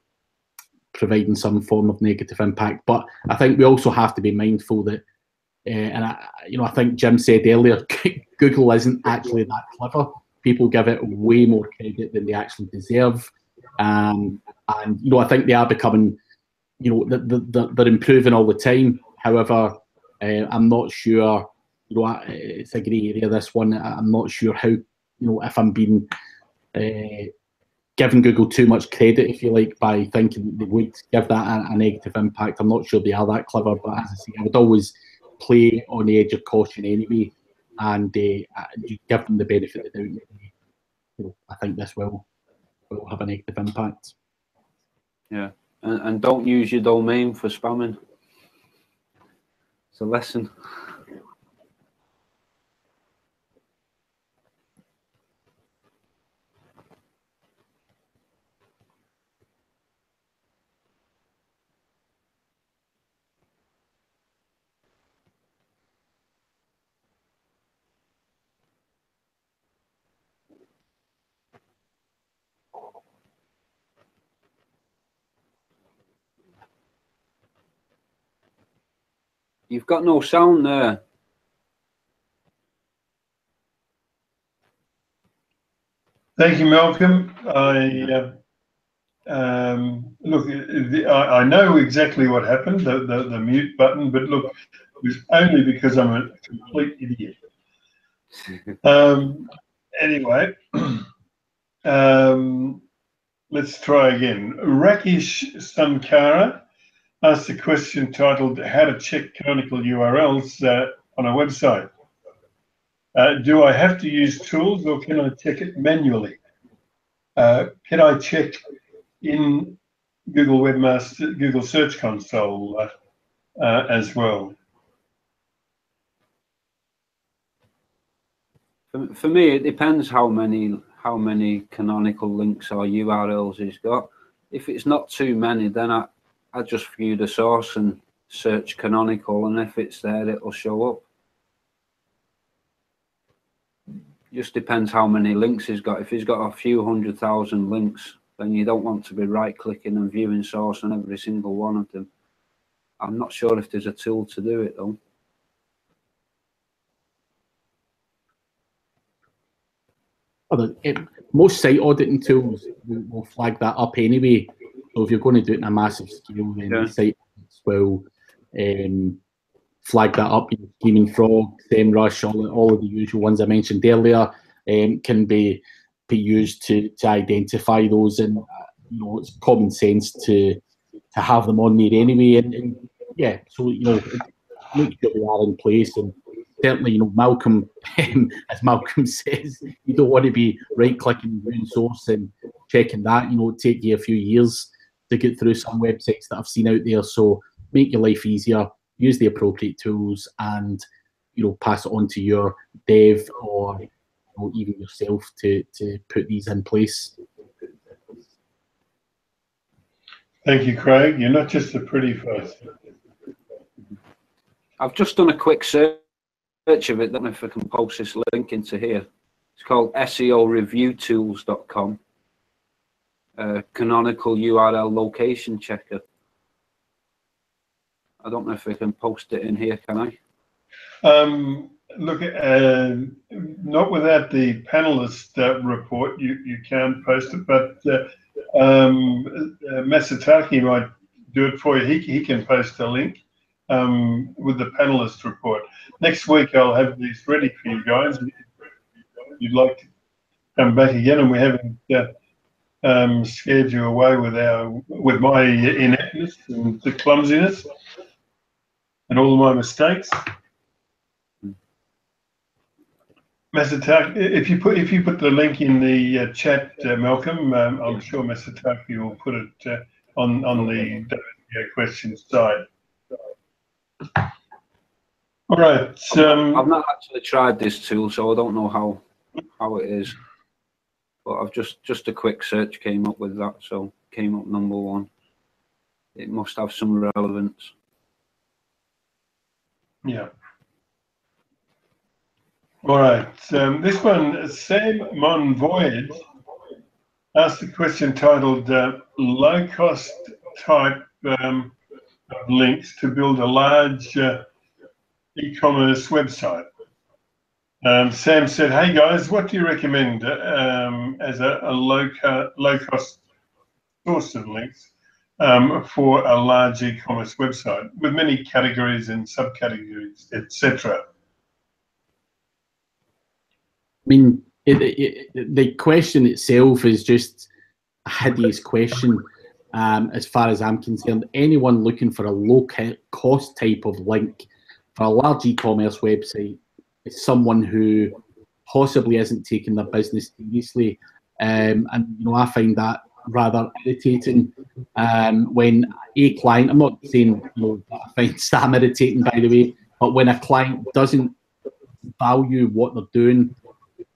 providing some form of negative impact. But I think we also have to be mindful that, and I think Jim said earlier, Google isn't actually that clever. People give it way more credit than they actually deserve, and I think they are becoming, they're improving all the time. However, I'm not sure. It's a grey area, this one. I'm not sure how, if I'm being giving Google too much credit, if you like, by thinking they would give that a negative impact. I'm not sure they are that clever, but as I say, I would always play on the edge of caution anyway, and you give them the benefit of the doubt. I think this will have a negative impact. Yeah, and don't use your domain for spamming. It's a lesson. You've got no sound there. Thank you, Malcolm. Look, I know exactly what happened, the mute button, but look, it was only because I'm a complete idiot. Anyway, let's try again. Rakesh Sankara asked a question titled, "How to check canonical URLs on a website. Do I have to use tools or can I check it manually? Can I check in Google Webmaster, Google Search Console as well?" For me, it depends how many canonical links or URLs he's got. If it's not too many, then I just view the source and search canonical, and if it's there, it'll show up. Just depends how many links he's got. If he's got a few 100,000 links, then you don't want to be right-clicking and viewing source on every single one of them. I'm not sure if there's a tool to do it, though. Most site auditing tools will flag that up anyway. So if you're going to do it in a massive scale, then the site audits will flag that up. Scheming Frog, SEMrush, all of the usual ones I mentioned earlier can be used to identify those, and it's common sense to have them on there anyway. And yeah, so make sure they are in place. And certainly, Malcolm, as Malcolm says, you don't want to be right-clicking viewing source and checking that. It'll take you a few years to get through some websites that I've seen out there. So make your life easier, use the appropriate tools, and pass it on to your dev or even yourself to put these in place. Thank you, Craig. You're not just a pretty face. I've just done a quick search of it. I don't know if I can post this link into here. It's called SEOreviewtools.com. Canonical URL location checker. I don't know if I can post it in here, can I? Look, not without the panelist report, you can't post it, but Masataki might do it for you. He can post a link with the panelist report. Next week I'll have these ready for you guys. If you'd like to come back again, and we haven't scared you away with my ineptness and the clumsiness and all of my mistakes. Masataki, if you put the link in the chat, Malcolm, I'm sure Masataki will put it on the questions side. All right. I've not actually tried this tool, so I don't know how it is. But I've just a quick search came up with that, so came up number one. It must have some relevance. Yeah. All right. This one, Sam Monvoyed asked a question titled "Low-cost type of links to build a large e-commerce website. Sam said, "Hey guys, what do you recommend as a low-cost source of links for a large e-commerce website with many categories and subcategories, etc.?" I mean, the question itself is just a hideous question. As far as I'm concerned, anyone looking for a low-cost type of link for a large e-commerce website is someone who possibly isn't taking their business seriously, and I find that rather irritating when a client. I'm not saying that I find Sam irritating, by the way, but when a client doesn't value what they're doing,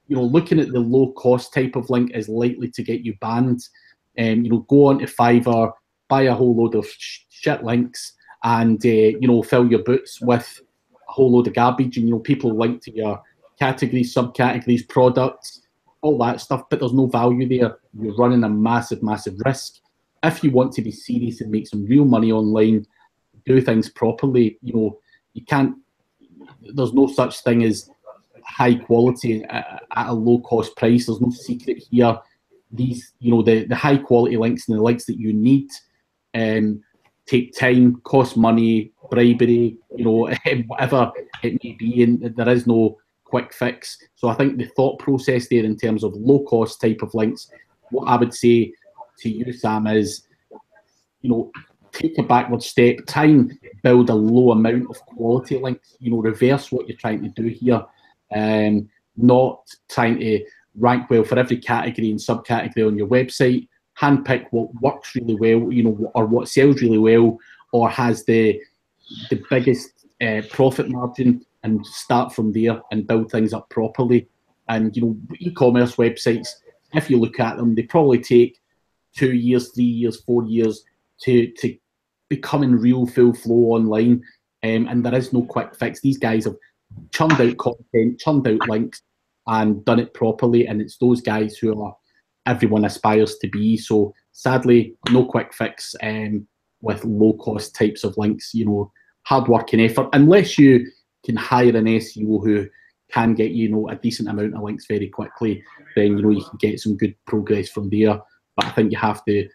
looking at the low-cost type of link is likely to get you banned. Go onto Fiverr, buy a whole load of shit links, and fill your boots with a whole load of garbage, and people link to your categories, subcategories, products, all that stuff, but there's no value there. You're running a massive risk. If you want to be serious and make some real money online, do things properly. You can't. There's no such thing as high quality at a low cost price. There's no secret here. These, the high quality links and the links that you need take time, cost money, bribery, whatever it may be, and there is no quick fix. So I think the thought process there in terms of low cost type of links, what I would say to you, Sam, is, take a backward step, try and build a low amount of quality links, reverse what you're trying to do here, not trying to rank well for every category and subcategory on your website. Handpick what works really well, or what sells really well, or has the biggest profit margin, and start from there and build things up properly. And e-commerce websites, if you look at them, they probably take 2 years, 3 years, 4 years to become in real full flow online, and there is no quick fix. These guys have churned out content, churned out links, and done it properly, and it's those guys who everyone aspires to be. So sadly, no quick fix with low cost types of links. Hard work and effort, unless you can hire an SEO who can get a decent amount of links very quickly, then you can get some good progress from there. But I think you have to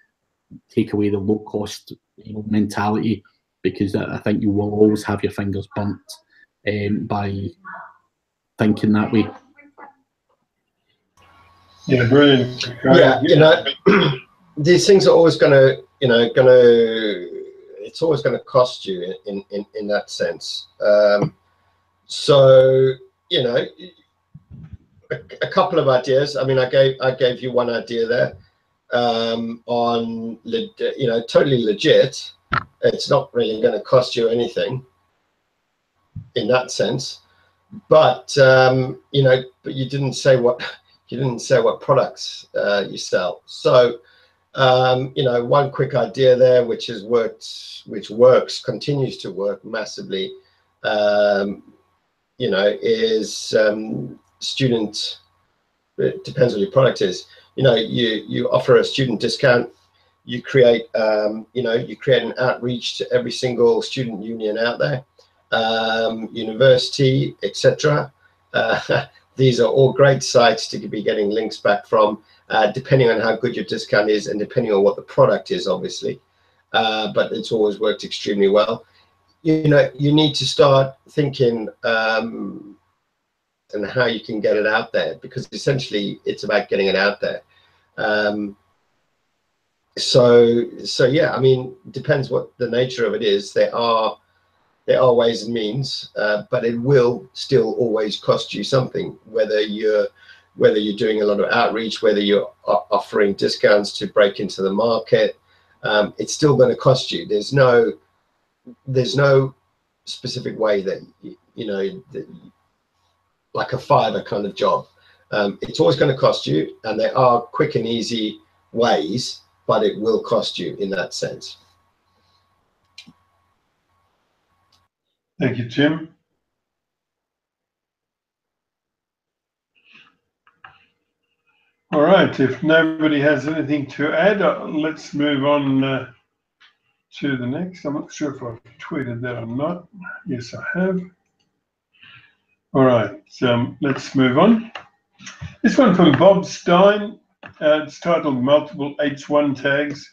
take away the low cost mentality, because I think you will always have your fingers burnt by thinking that way. Yeah, brilliant. Yeah, these things are always going to, it's always going to cost you in that sense. So, a couple of ideas. I mean, I gave you one idea there on, totally legit. It's not really going to cost you anything in that sense, but but you didn't say what products you sell. So one quick idea there, which works, continues to work massively, is student. It depends what your product is. You offer a student discount. You create an outreach to every single student union out there, university, etc. These are all great sites to be getting links back from, depending on how good your discount is and depending on what the product is, obviously. But it's always worked extremely well. You need to start thinking and how you can get it out there, because essentially it's about getting it out there. So yeah, I mean, depends what the nature of it is. There are ways and means, but it will still always cost you something, whether you're doing a lot of outreach, whether you're offering discounts to break into the market. It's still going to cost you. There's no specific way that like a Fiverr kind of job. It's always going to cost you, and there are quick and easy ways, but it will cost you in that sense. Thank you, Tim. All right, if nobody has anything to add, let's move on to the next. I'm not sure if I've tweeted that or not. Yes, I have. All right, let's move on. This one from Bob Stein. It's titled Multiple H1 Tags.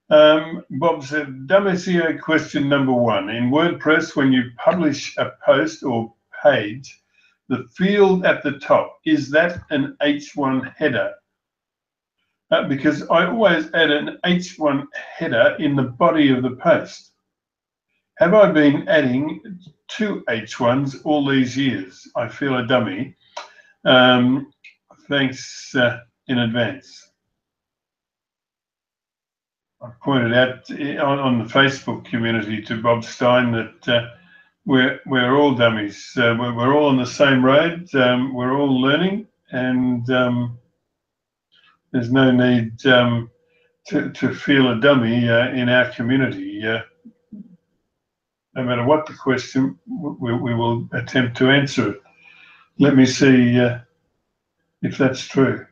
Bob said, dumb SEO question number 1. In WordPress, when you publish a post or page, the field at the top, is that an H1 header? Because I always add an H1 header in the body of the post. Have I been adding 2 H1s all these years? I feel a dummy. Thanks in advance. I pointed out on the Facebook community to Bob Stein that we're all dummies. We're all on the same road. We're all learning, and there's no need to feel a dummy in our community. No matter what the question, we will attempt to answer it. Let me see if that's true.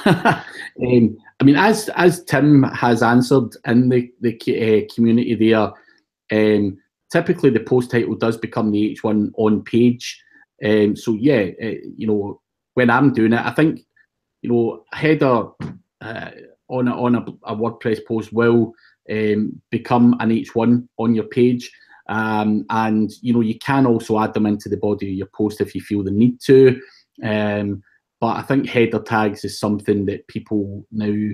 I mean, as Tim has answered in the community there, typically the post title does become the H1 on page. So yeah, you know, when I'm doing it, I think, you know, a header on a WordPress post will become an H1 on your page. And you know, you can also add them into the body of your post if you feel the need to. But I think header tags is something that people now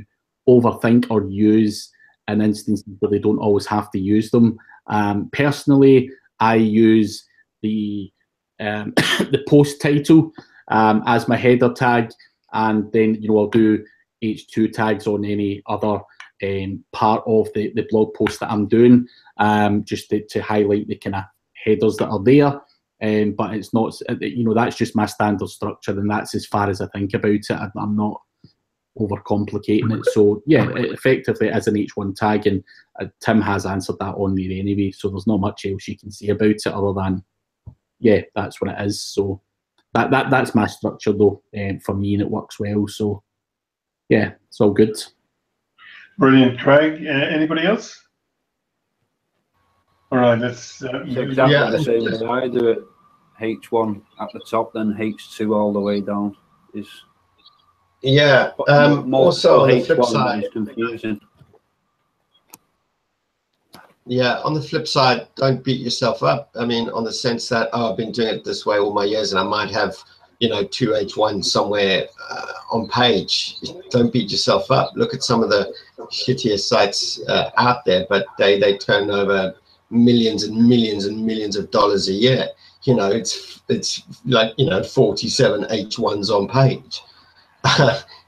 overthink or use in instances where they don't always have to use them. Personally, I use the the post title as my header tag, and then, you know, I'll do H2 tags on any other part of the blog post that I'm doing, just to highlight the kind of headers that are there. But it's not, you know, that's just my standard structure, and that's as far as I think about it. I'm not overcomplicating it. So yeah, effectively as an H1 tag, and Tim has answered that on there anyway, so there's not much else you can say about it other than, yeah, that's what it is. So that's my structure though, for me, and it works well. So yeah, it's all good. Brilliant, Craig. Anybody else? All right, let's. It's exactly the same way I do it. H1 at the top, then H2 all the way down. Yeah. Also on the flip side, is confusing. Yeah, on the flip side, don't beat yourself up. I mean, on the sense that, oh, I've been doing it this way all my years, and I might have, you know, 2 H1s somewhere on page. Don't beat yourself up. Look at some of the shittiest sites out there, but they turn over millions and millions and millions of dollars a year. You know, it's like, you know, 47 H1s on page.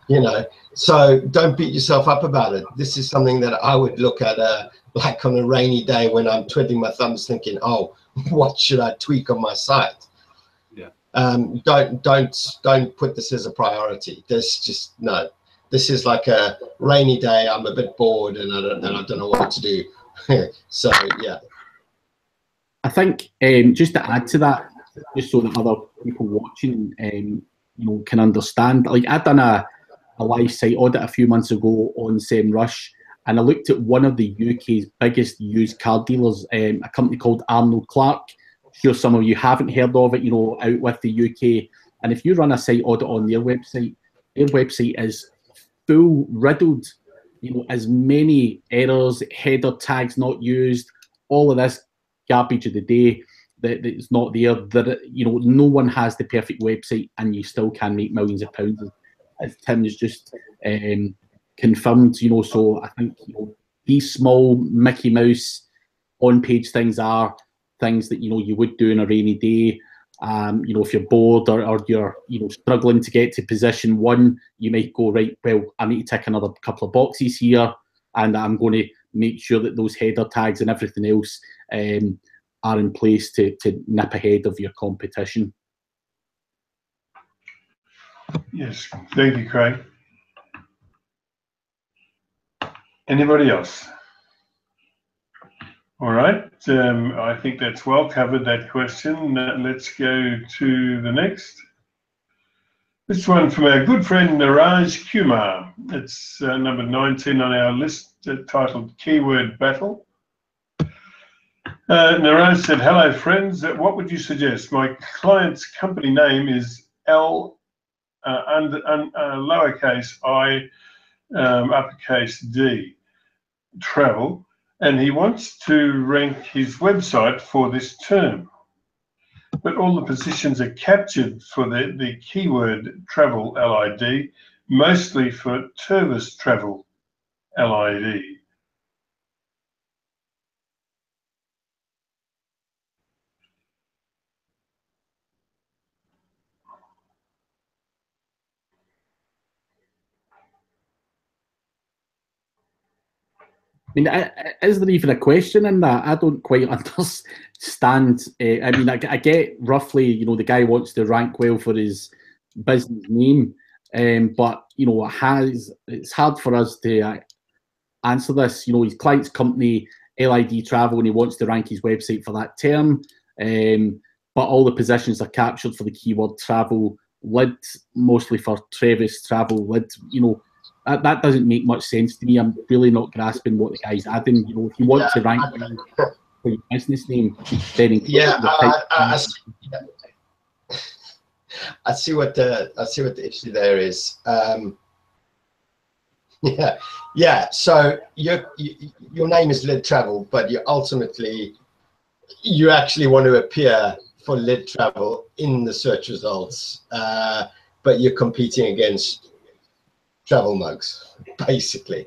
You know, so don't beat yourself up about it. This is something that I would look at like on a rainy day when I'm twiddling my thumbs thinking, oh, what should I tweak on my site? Yeah. Don't put this as a priority. No. This is like a rainy day. I'm a bit bored and I don't know what to do. So yeah. I think just to add to that, just so that other people watching you know, can understand, like I'd done a live site audit a few months ago on SEMrush, and I looked at one of the UK's biggest used car dealers, a company called Arnold Clark. I'm sure some of you haven't heard of it, you know, out with the UK. And if you run a site audit on their website is full riddled, you know, as many errors, header tags not used, all of this garbage of the day that it's not there. That, you know, no one has the perfect website, and you still can make millions of pounds, as Tim has just confirmed. You know, so I think, you know, these small Mickey Mouse on-page things are things that, you know, you would do in a rainy day. You know, if you're bored or you're, you know, struggling to get to position 1, you might go, right, well, I need to tick another couple of boxes here, and I'm going to make sure that those header tags and everything else are in place to nip ahead of your competition. Yes, thank you, Craig. Anybody else? All right, I think that's well covered, that question. Let's go to the next. This one from our good friend Niraj Kumar. It's number 19 on our list, titled Keyword Battle. Naro said, hello friends, what would you suggest? My client's company name is L lowercase I uppercase D travel, and he wants to rank his website for this term. But all the positions are captured for the keyword travel LID, mostly for Tervis travel LID. I mean, is there even a question in that? I don't quite understand. I mean, I get roughly, you know, the guy wants to rank well for his business name, but, you know, it's hard for us to answer this. You know, his client's company, LID Travel, and he wants to rank his website for that term, but all the positions are captured for the keyword travel lid, mostly for Travis travel lid, you know. That doesn't make much sense to me. I'm really not grasping what the guy's adding. You know, if you want to rank for your business name, then I see what the issue there is. Yeah. So your name is Lid Travel, but you actually want to appear for Lid Travel in the search results, but you're competing against travel mugs, basically.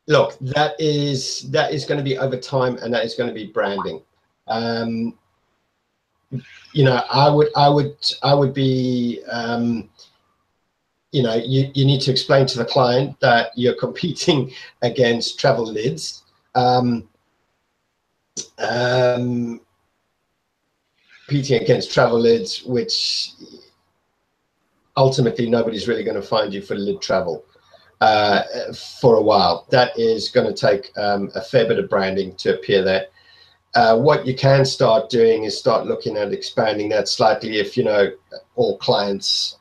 Look, that is going to be over time, and that is going to be branding. You know, I would be, you know, you need to explain to the client that you're competing against travel lids. Competing against travel lids, which ultimately nobody's really going to find you for lid travel for a while. That is going to take a fair bit of branding to appear there. What you can start doing is start looking at expanding that slightly if, you know, all clients,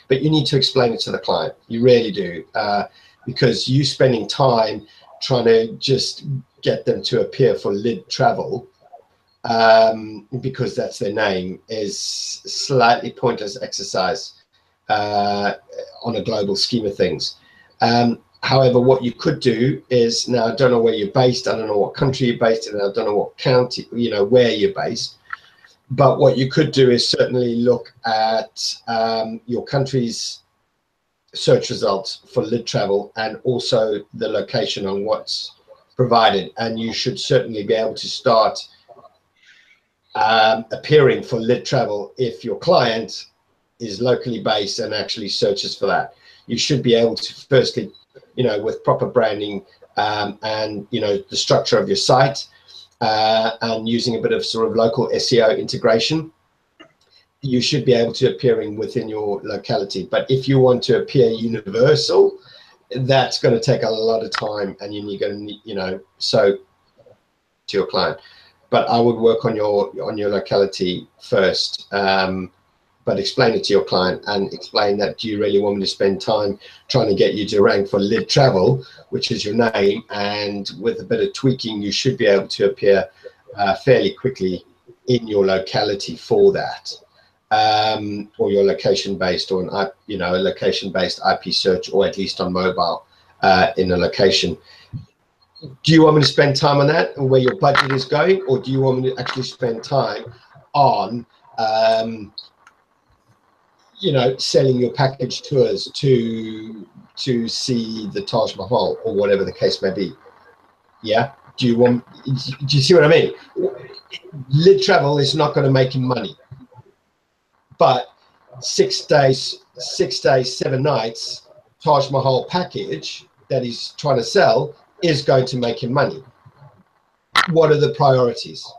but you need to explain it to the client. You really do, because you spending time trying to just get them to appear for lid travel because that's their name is slightly pointless exercise on a global scheme of things. However, what you could do is, now I don't know where you're based, I don't know what country you're based in, I don't know what county, you know, where you're based, but what you could do is certainly look at your country's search results for lid travel and also the location on what's provided, and you should certainly be able to start appearing for lid travel if your client is locally based and actually searches for that. You should be able to firstly, you know, with proper branding and, you know, the structure of your site and using a bit of sort of local SEO integration, you should be able to appearing within your locality. But if you want to appear universal, that's going to take a lot of time, and you're going to need, you know, so to your client. But I would work on your locality first. But explain it to your client and explain that, do you really want me to spend time trying to get you to rank for lid travel, which is your name, and with a bit of tweaking, you should be able to appear fairly quickly in your locality for that, or your location-based, or an, you know, a location-based IP search, or at least on mobile in a location. Do you want me to spend time on that and where your budget is going, or do you want me to actually spend time on you know, selling your package tours to see the Taj Mahal or whatever the case may be? Yeah. Do you see what I mean? Lid travel is not going to make him money, but 6 days, 7 nights Taj Mahal package that he's trying to sell is going to make him money. What are the priorities?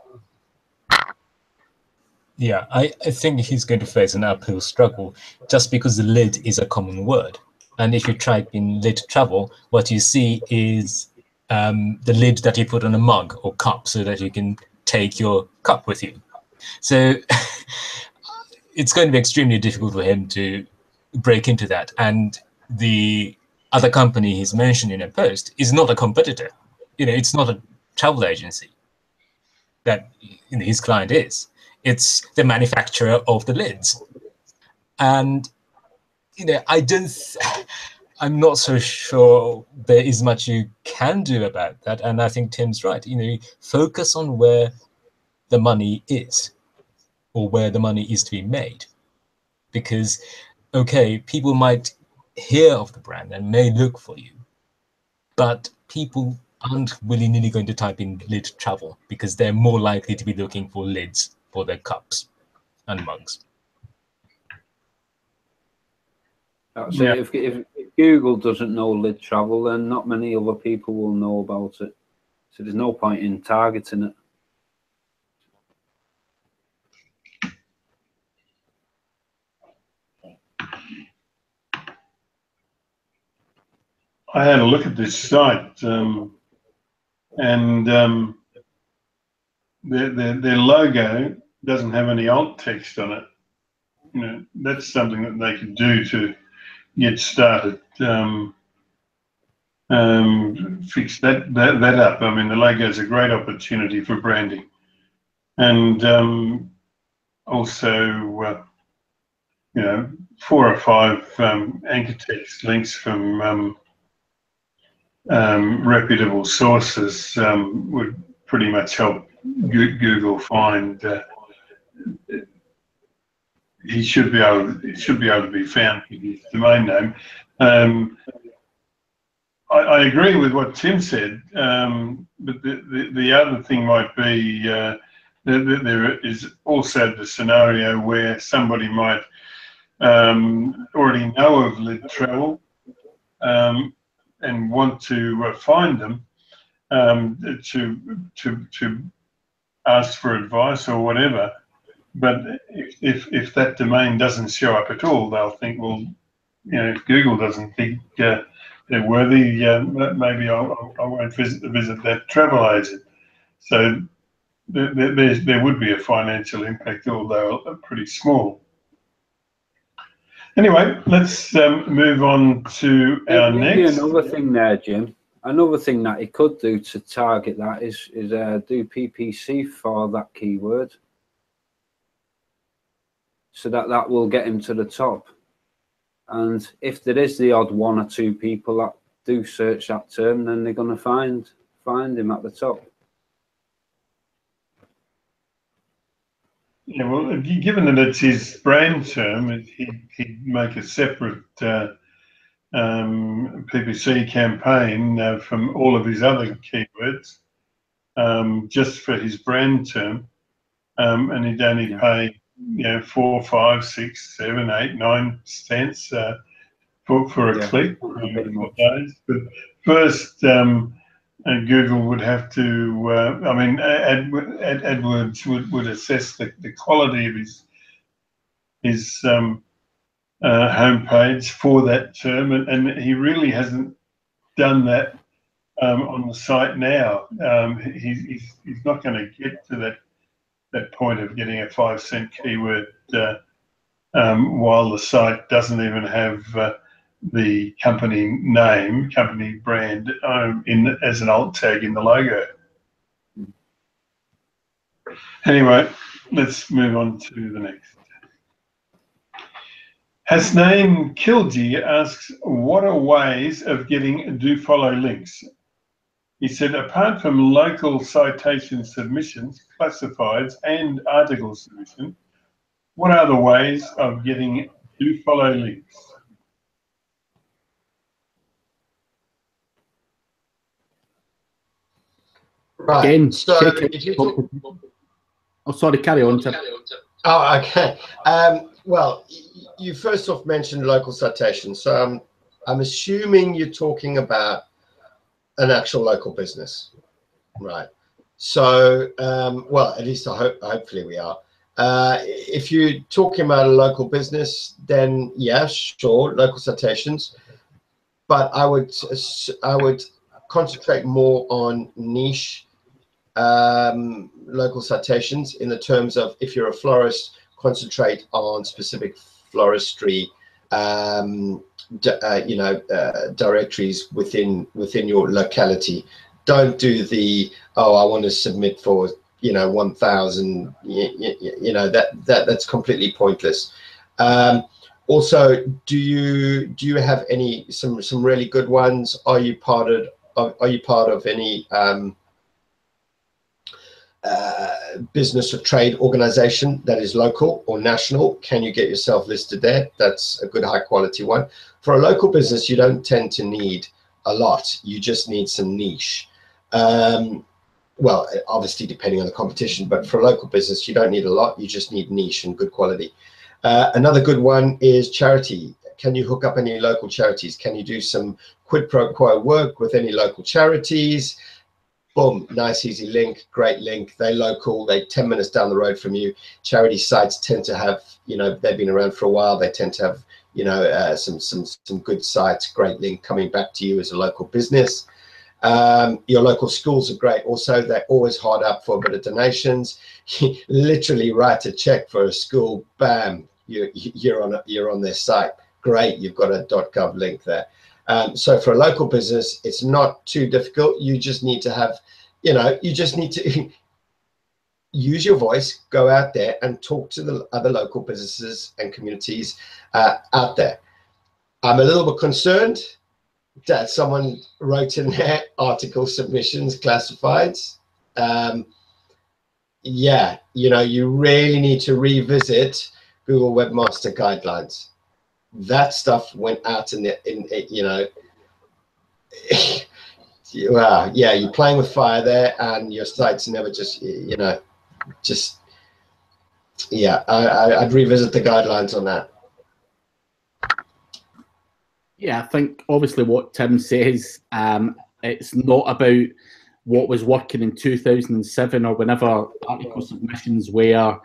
Yeah, I think he's going to face an uphill struggle just because the lid is a common word. And if you type in lid travel, what you see is the lid that you put on a mug or cup so that you can take your cup with you. So it's going to be extremely difficult for him to break into that. And the other company he's mentioned in a post is not a competitor. You know, it's not a travel agency that his client is. It's the manufacturer of the lids. And I'm not so sure there is much you can do about that. And I think Tim's right. Focus on where the money is, or where the money is to be made. Because, okay, people might hear of the brand and may look for you, but people aren't willy-nilly going to type in lid travel, because they're more likely to be looking for lids for their cups and mugs. So if Google doesn't know lid travel, then not many other people will know about it. So there's no point in targeting it. I had a look at this site, and their logo doesn't have any alt text on it. That's something that they could do to get started. Fix that up. I mean, the logo is a great opportunity for branding, and also 4 or 5 anchor text links from reputable sources would pretty much help Google find. He should be able to be found with his domain name. I agree with what Tim said, but the other thing might be there is also the scenario where somebody might already know of lid travel and want to find them to ask for advice or whatever. But if that domain doesn't show up at all, they'll think, well, if Google doesn't think they're worthy, maybe I won't visit that travel agent. So there would be a financial impact, although pretty small. Anyway, let's move on to our next. Another thing there, Jim. Another thing that it could do to target that is do PPC for that keyword, so that will get him to the top. And if there is the odd 1 or 2 people that do search that term, then they're going to find him at the top. Yeah, well, given that it's his brand term, he'd make a separate PPC campaign from all of his other keywords, just for his brand term, and he'd only pay 4, 5, 6, 7, 8, 9 cents for a click for those. But first, Google would have to. I mean, AdWords would assess the quality of his homepage for that term, and he really hasn't done that on the site now. He's not going to get to that point of getting a 5 cent keyword while the site doesn't even have the company name, company brand as an alt tag in the logo. Anyway, let's move on to the next. Hasnain Kilji asks, what are ways of getting do-follow links? He said, apart from local citation submissions, classifieds, and article submission, what are the ways of getting do-follow links? Right. Again, So if you talk... Oh, sorry, carry on. Oh, okay. Well, you first off mentioned local citations. So I'm assuming you're talking about an actual local business, right? So, well, at least hopefully we are. If you're talking about a local business, then yes, sure, local citations. But I would concentrate more on niche local citations, in the terms of, if you're a florist, concentrate on specific floristry, directories within your locality. Don't do the, oh, I want to submit for 1,000. That's completely pointless. Also, do you have some really good ones? Are you part of any business or trade organization that is local or national? Can you get yourself listed there? That's a good high quality one. For a local business, you don't tend to need a lot. You just need some niche. Well, obviously depending on the competition, but for a local business, you don't need a lot. You just need niche and good quality. Another good one is charity. Can you hook up any local charities? Can you do some quid pro quo work with any local charities? Boom, nice, easy link, great link. They're local, they're 10 minutes down the road from you. Charity sites tend to have, they've been around for a while. They tend to have, some good sites, great link coming back to you as a local business. Your local schools are great. Also, they're always hard up for a bit of donations. Literally write a check for a school, bam, you're on their site. Great, you've got a .gov link there. So for a local business, it's not too difficult. You just need to have, you just need to use your voice, go out there and talk to the other local businesses and communities out there. I'm a little bit concerned that someone wrote in there article submissions classifieds. Yeah, you really need to revisit Google Webmaster Guidelines. That stuff went out wow, yeah, you're playing with fire there, and your site's never yeah, I'd revisit the guidelines on that. Yeah, I think obviously what Tim says, it's not about what was working in 2007 or whenever article submissions were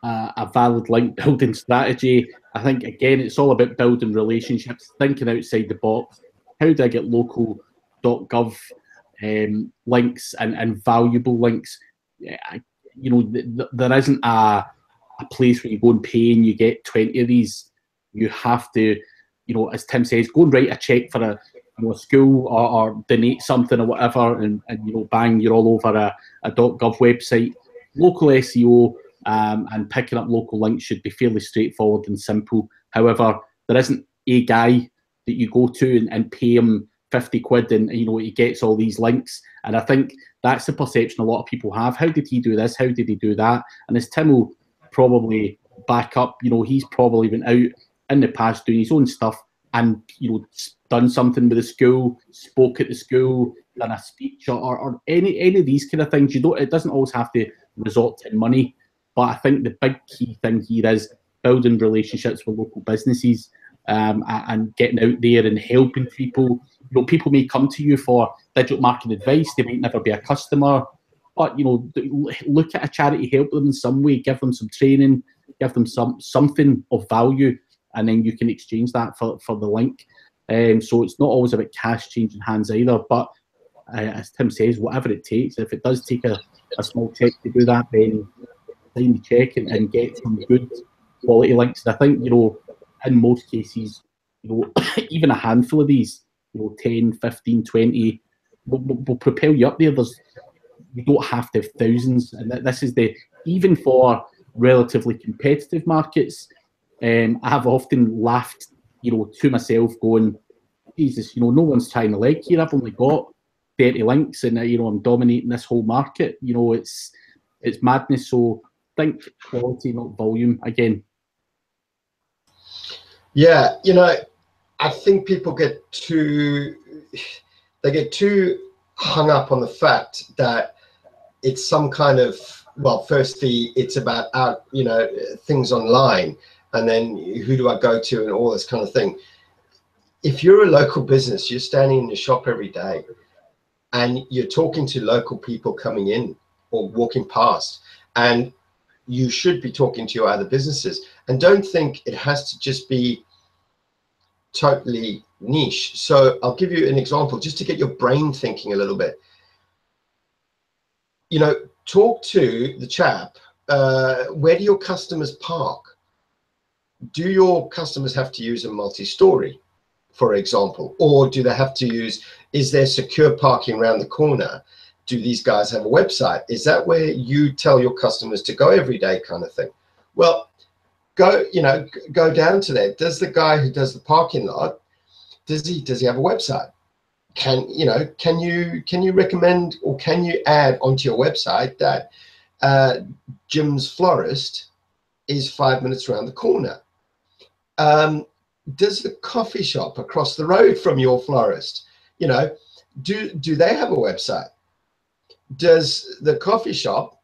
a valid link building strategy. I think, again, it's all about building relationships, thinking outside the box. How do I get local.gov links and valuable links? There isn't a place where you go and pay and you get 20 of these. You have to, as Tim says, go and write a check for a school or donate something or whatever, and bang, you're all over a .gov website. Local SEO and picking up local links should be fairly straightforward and simple. However, there isn't a guy that you go to and pay him 50 quid and he gets all these links. And I think that's the perception a lot of people have. How did he do this? How did he do that? And as Tim will probably back up, he's probably been out in the past doing his own stuff and done something with the school, spoke at the school, done a speech or any of these kind of things. It doesn't always have to resort to money, but I think the big key thing here is building relationships with local businesses and getting out there and helping people. People may come to you for digital marketing advice. They might never be a customer, but look at a charity, help them in some way, give them some training, give them something of value, and then you can exchange that for the link. So it's not always about cash changing hands either, but as Tim says, whatever it takes. If it does take a small check to do that, then sign the check and get some good quality links. And I think, in most cases, even a handful of these, 10, 15, 20 will propel you up there. You don't have to have thousands, and this is even for relatively competitive markets. I've often laughed, to myself, going, Jesus, no one's trying to leg here. I've only got 30 links, and I'm dominating this whole market. It's madness. So think quality, not volume. Again. Yeah, I think people get too hung up on the fact that it's some kind of, well, firstly, it's about things online, and then who do I go to and all this kind of thing. If you're a local business, you're standing in your shop every day and you're talking to local people coming in or walking past, and you should be talking to your other businesses. And don't think it has to just be totally niche. So I'll give you an example just to get your brain thinking a little bit. Talk to the chap, where do your customers park? Do your customers have to use a multi-story? for example? Or do they have to use, is there secure parking around the corner? Do these guys have a website? Is that where you tell your customers to go every day, kind of thing? Well, go down to that. Does the guy who does the parking lot, does he have a website? Can you recommend, or can you add onto your website that Jim's Florist is 5 minutes around the corner? Does the coffee shop across the road from your florist, do they have a website? Does the coffee shop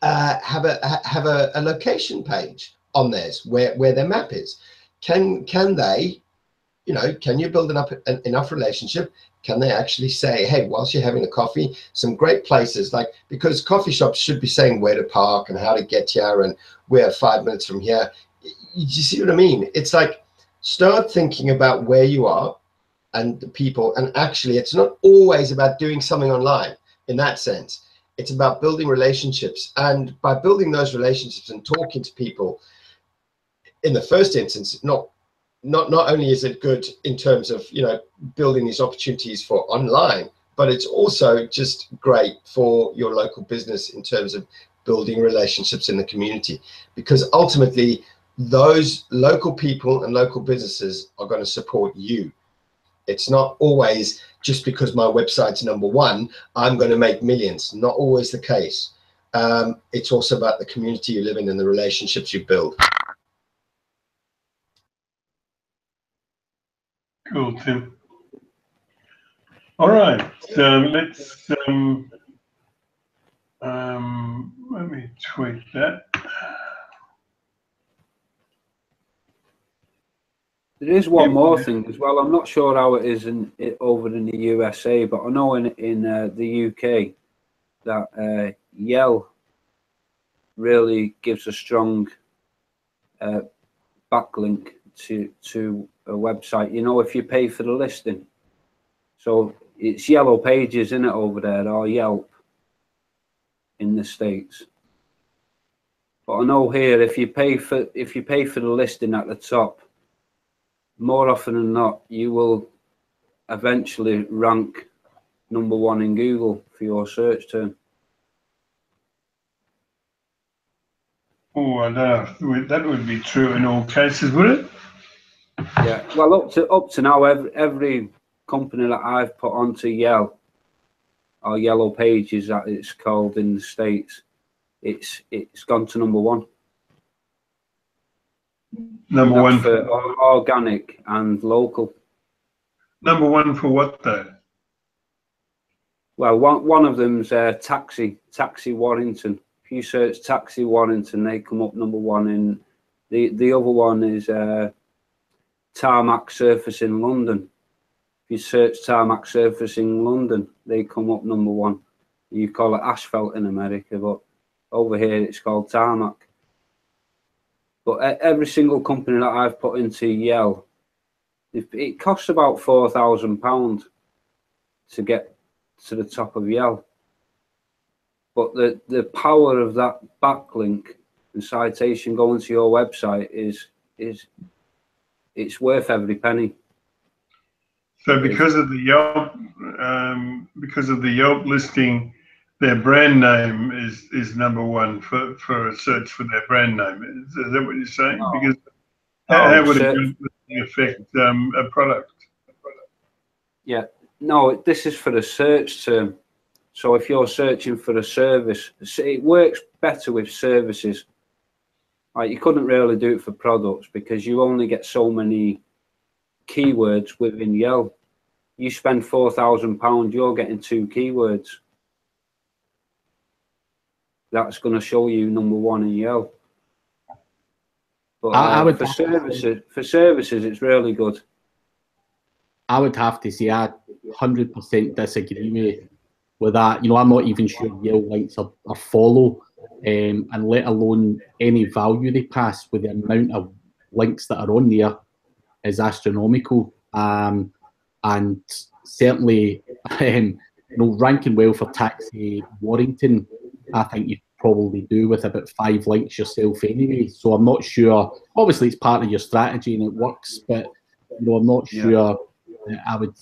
have a location page on theirs where their map is? Can they, can you build enough relationship? Can they actually say, hey, whilst you're having a coffee, some great places, like, because coffee shops should be saying where to park and how to get here, and we're 5 minutes from here. You see what I mean? It's like, start thinking about where you are and the people. And actually, it's not always about doing something online in that sense. It's about building relationships. And by building those relationships and talking to people, in the first instance, not only is it good in terms of, building these opportunities for online, but it's also just great for your local business in terms of building relationships in the community, because ultimately those local people and local businesses are going to support you. It's not always just because my website's #1, I'm going to make millions. Not always the case. It's also about the community you live in and the relationships you build. Cool, Tim. All right, let's let me tweak that. There is one more thing as well. I'm not sure how it is over in the USA, but I know in the UK that Yell really gives a strong backlink to a website. If you pay for the listing, so it's Yellow Pages, isn't it, over there, or Yelp in the States. But I know here, if you pay for the listing at the top, more often than not, you will eventually rank #1 in Google for your search term. Oh, I don't know. That would be true in all cases, would it? Yeah. Well, up to now, every company that I've put onto Yell, or Yellow Pages, that it's called in the States, it's gone to #1. #1 for organic and local. #1 for what though? Well, one of them's Taxi Warrington. If you search Taxi Warrington, they come up #1. In the other one is Tarmac Surface in London. If you search Tarmac Surface in London, they come up #1. You call it asphalt in America, but over here it's called Tarmac. But every single company that I've put into Yell, it costs about £4,000 to get to the top of Yell. But the power of that backlink and citation going to your website it's worth every penny. So because of the Yelp listing, their brand name is #1 for a search for their brand name. Is that what you're saying? No. Because how would it affect a product? Yeah, no, this is for the search term. So if you're searching for a service, it works better with services. Like, you couldn't really do it for products because you only get so many keywords within Yelp. You spend £4,000, you're getting 2 keywords. That's going to show you #1 in Yelp. But for services, it's really good. I would have to say I 100% disagree with that. I'm not even sure Yelp links are follow, and let alone any value they pass. With the amount of links that are on there is astronomical, and certainly ranking well for Taxi Warrington, I think you probably do with about 5 links yourself anyway. So I'm not sure. Obviously, it's part of your strategy and it works, but I'm not sure I would,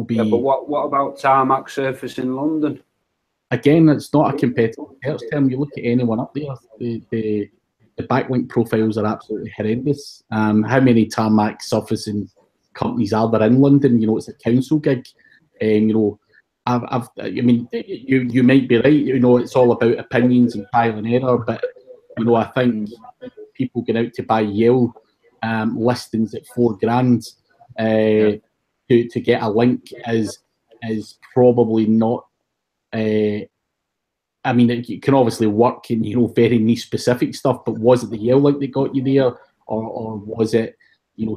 be. Yeah, but what about tarmac surface in London? Again, it's not a competitive search term. You look at anyone up there, the backlink profiles are absolutely horrendous. How many tarmac surfacing companies are there in London? It's a council gig. You might be right. It's all about opinions and trial and error. But I think people going out to buy Yale listings at $4,000 to get a link is probably not. It can obviously work in very niche specific stuff, but was it the Yale link that got you there, or was it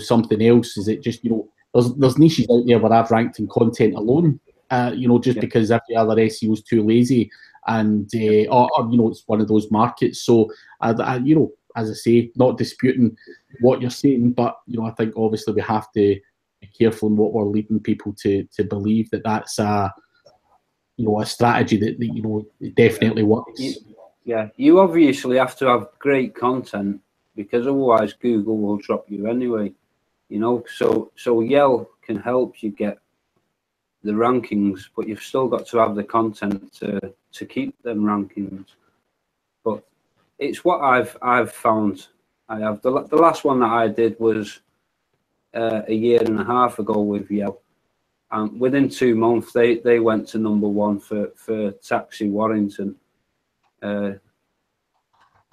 something else? Is it just there's niches out there where I've ranked in content alone, because every other SEO is too lazy, and or it's one of those markets. So as I say, not disputing what you're saying, but I think obviously we have to be careful in what we're leading people to believe that that's a strategy that it definitely works. You obviously have to have great content, because otherwise Google will drop you anyway. So Yale can help you get the rankings, but you've still got to have the content to keep them rankings. But it's what I've found. I have the last one that I did was a year and a half ago with Yale. And within 2 months, they went to #1 for Taxi Warrington, and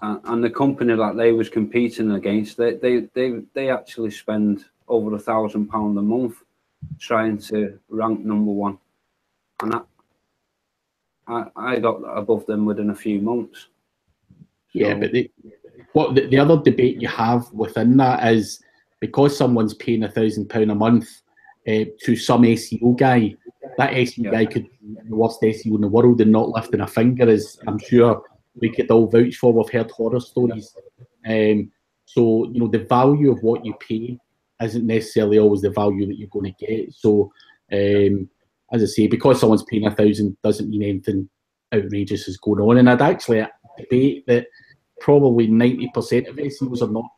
the company that they was competing against, they actually spend over £1,000 a month trying to rank #1, and I got above them within a few months. Yeah, but the other debate you have within that is, because someone's paying £1,000 a month to some SEO guy, that SEO guy could be the worst SEO in the world and not lifting a finger, as I'm sure we could all vouch for. We've heard horror stories. So the value of what you pay isn't necessarily always the value that you're going to get. So as I say, because someone's paying £1,000 doesn't mean anything outrageous is going on. And I'd actually debate that probably 90% of SEOs are not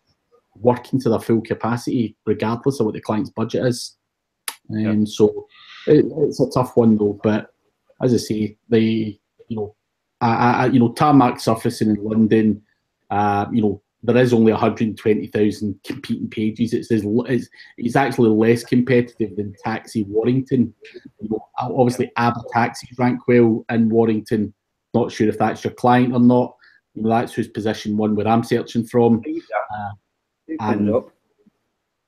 working to their full capacity, regardless of what the client's budget is. So it's a tough one though. But as I say, tarmac surfacing in London, there is only 120,000 competing pages. It's actually less competitive than Taxi Warrington. Obviously, ABBA taxis rank well in Warrington. Not sure if that's your client or not. That's who's position 1 where I'm searching from. And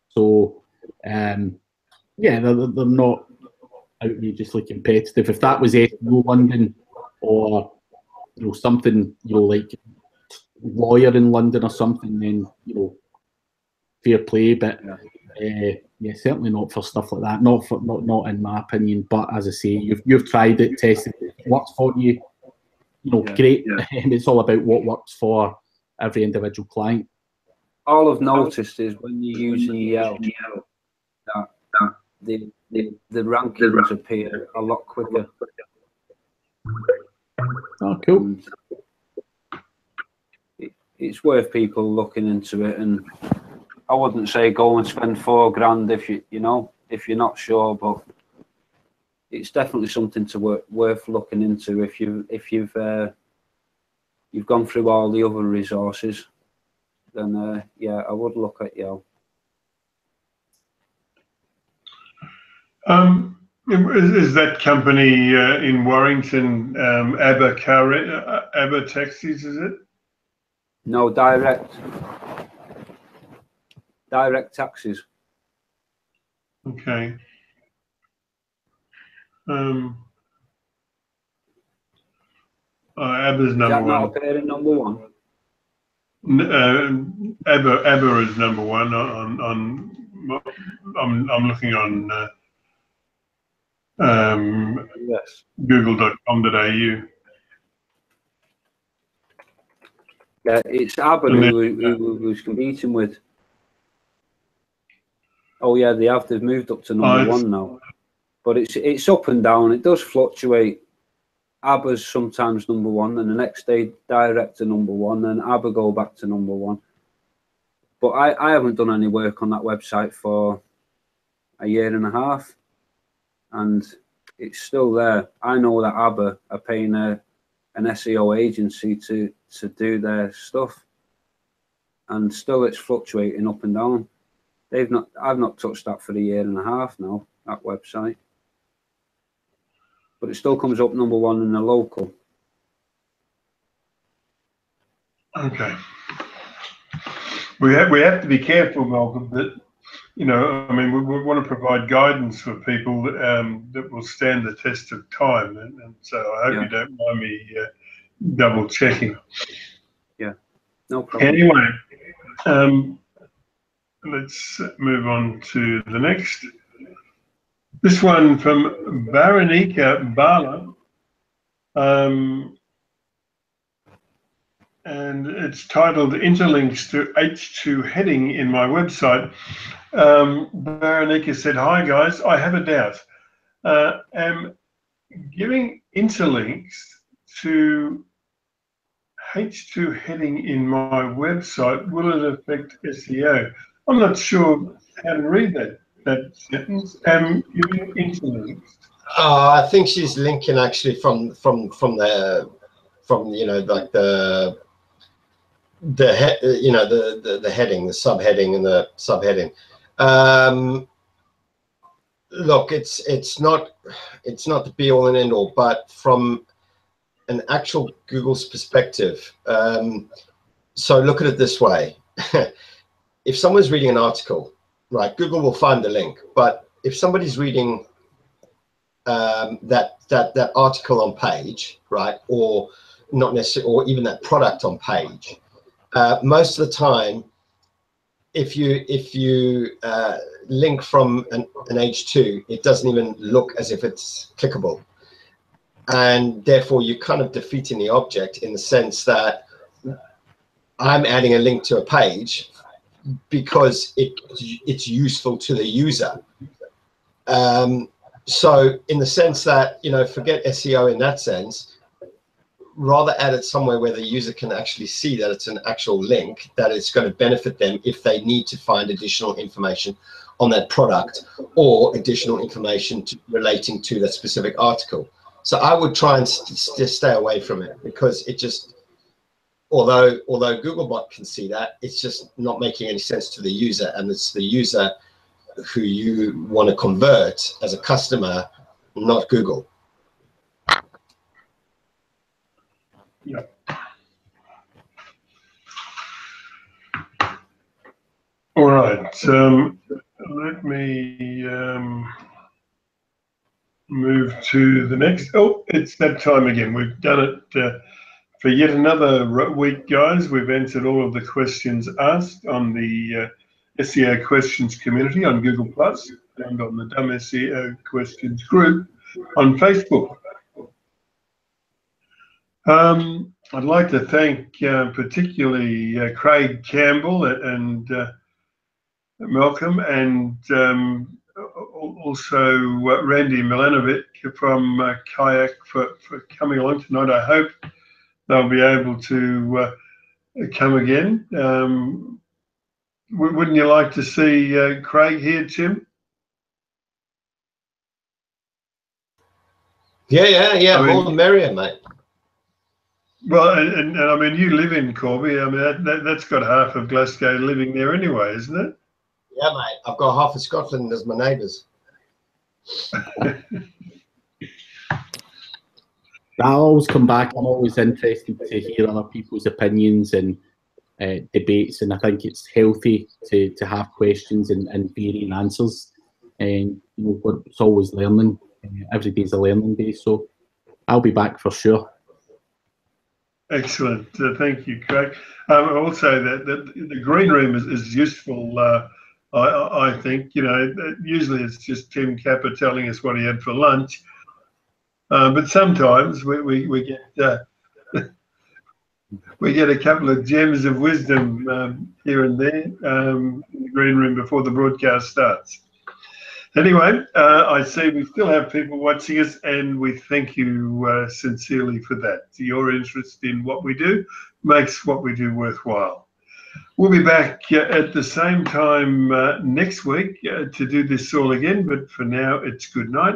so, they're not outrageously competitive. If that was SEO London or something like Lawyer in London or something, then fair play. But certainly not for stuff like that. Not in my opinion. But as I say, you've tried it, tested it, works for you. Great. It's all about what works for every individual client. All I've noticed is when you're using Yale, that the rankings appear a lot quicker. Oh, cool. It's worth people looking into it, and I wouldn't say go and spend £4,000 if you're not sure, but it's definitely something to worth looking into if you've gone through all the other resources. Then I would look at Yale. Is that company in Warrington ABBA Taxis? Is it? No, direct taxis. Okay. ABBA's number 1. Is that not appearing #1? ABBA is number 1 on. I'm looking on google.com.au. Yeah, it's ABBA who was competing with. Oh yeah, they've moved up to #1 now, but it's up and down. It does fluctuate. ABBA's sometimes #1, and the next day direct to #1, and ABBA go back to #1. But I haven't done any work on that website for a year and a half, and it's still there. I know that ABBA are paying an SEO agency to do their stuff, and still it's fluctuating up and down. I've not touched that for a year and a half now, that website, but it still comes up #1 in the local. Okay. We have to be careful, Malcolm, that, you know, I mean, we want to provide guidance for people that will stand the test of time, and so I hope you don't mind me double checking. Yeah, no problem. Anyway, let's move on to the next. This one from Baranika Bala. And it's titled Interlinks to H2 Heading in My Website. Baranika said, "Hi guys, I have a doubt. Am giving interlinks to H2 heading in my website, will it affect SEO?" I'm not sure how to read that sentence. Giving interlinks. I think she's linking actually from you know, like the heading, the subheading, and the subheading. Look, it's not the be all and end all, but from an actual Google's perspective. So look at it this way: if someone's reading an article, right, Google will find the link. But if somebody's reading that article on page, right, or not necessarily, or even that product on page, most of the time, if you link from an H2, it doesn't even look as if it's clickable, and therefore you're kind of defeating the object in the sense that I'm adding a link to a page because it's useful to the user. So in the sense that, you know, forget SEO in that sense, rather add it somewhere where the user can actually see that it's an actual link, that it's going to benefit them if they need to find additional information on that product or additional information relating to that specific article. So I would try and just stay away from it, because it just, although Googlebot can see that, it's just not making any sense to the user, and it's the user who you want to convert as a customer, not Google. Yeah. All right. Let me move to the next. Oh, it's that time again. We've done it for yet another week, guys. We've answered all of the questions asked on the SEO Questions community on Google Plus and on the Dumb SEO Questions group on Facebook. I'd like to thank particularly Craig Campbell and Malcolm, and also Randy Milanovic from Kayak for coming along tonight. I hope they'll be able to come again. Wouldn't you like to see Craig here, Tim? Yeah. More the merrier, mate. Well, and I mean, you live in Corby. I mean, that's got half of Glasgow living there anyway, isn't it? Yeah, mate. I've got half of Scotland as my neighbours. I always come back. I'm always interested to hear other people's opinions and debates, and I think it's healthy to have questions and varying answers. And you know, it's always learning. Every day's a learning day, so I'll be back for sure. Excellent. Thank you, Craig. Also, that the green room is useful. I think, you know, usually it's just Tim Capper telling us what he had for lunch, but sometimes we get we get a couple of gems of wisdom here and there in the green room before the broadcast starts. Anyway, I see we still have people watching us, and we thank you sincerely for that. Your interest in what we do makes what we do worthwhile. We'll be back at the same time next week to do this all again, but for now, it's good night.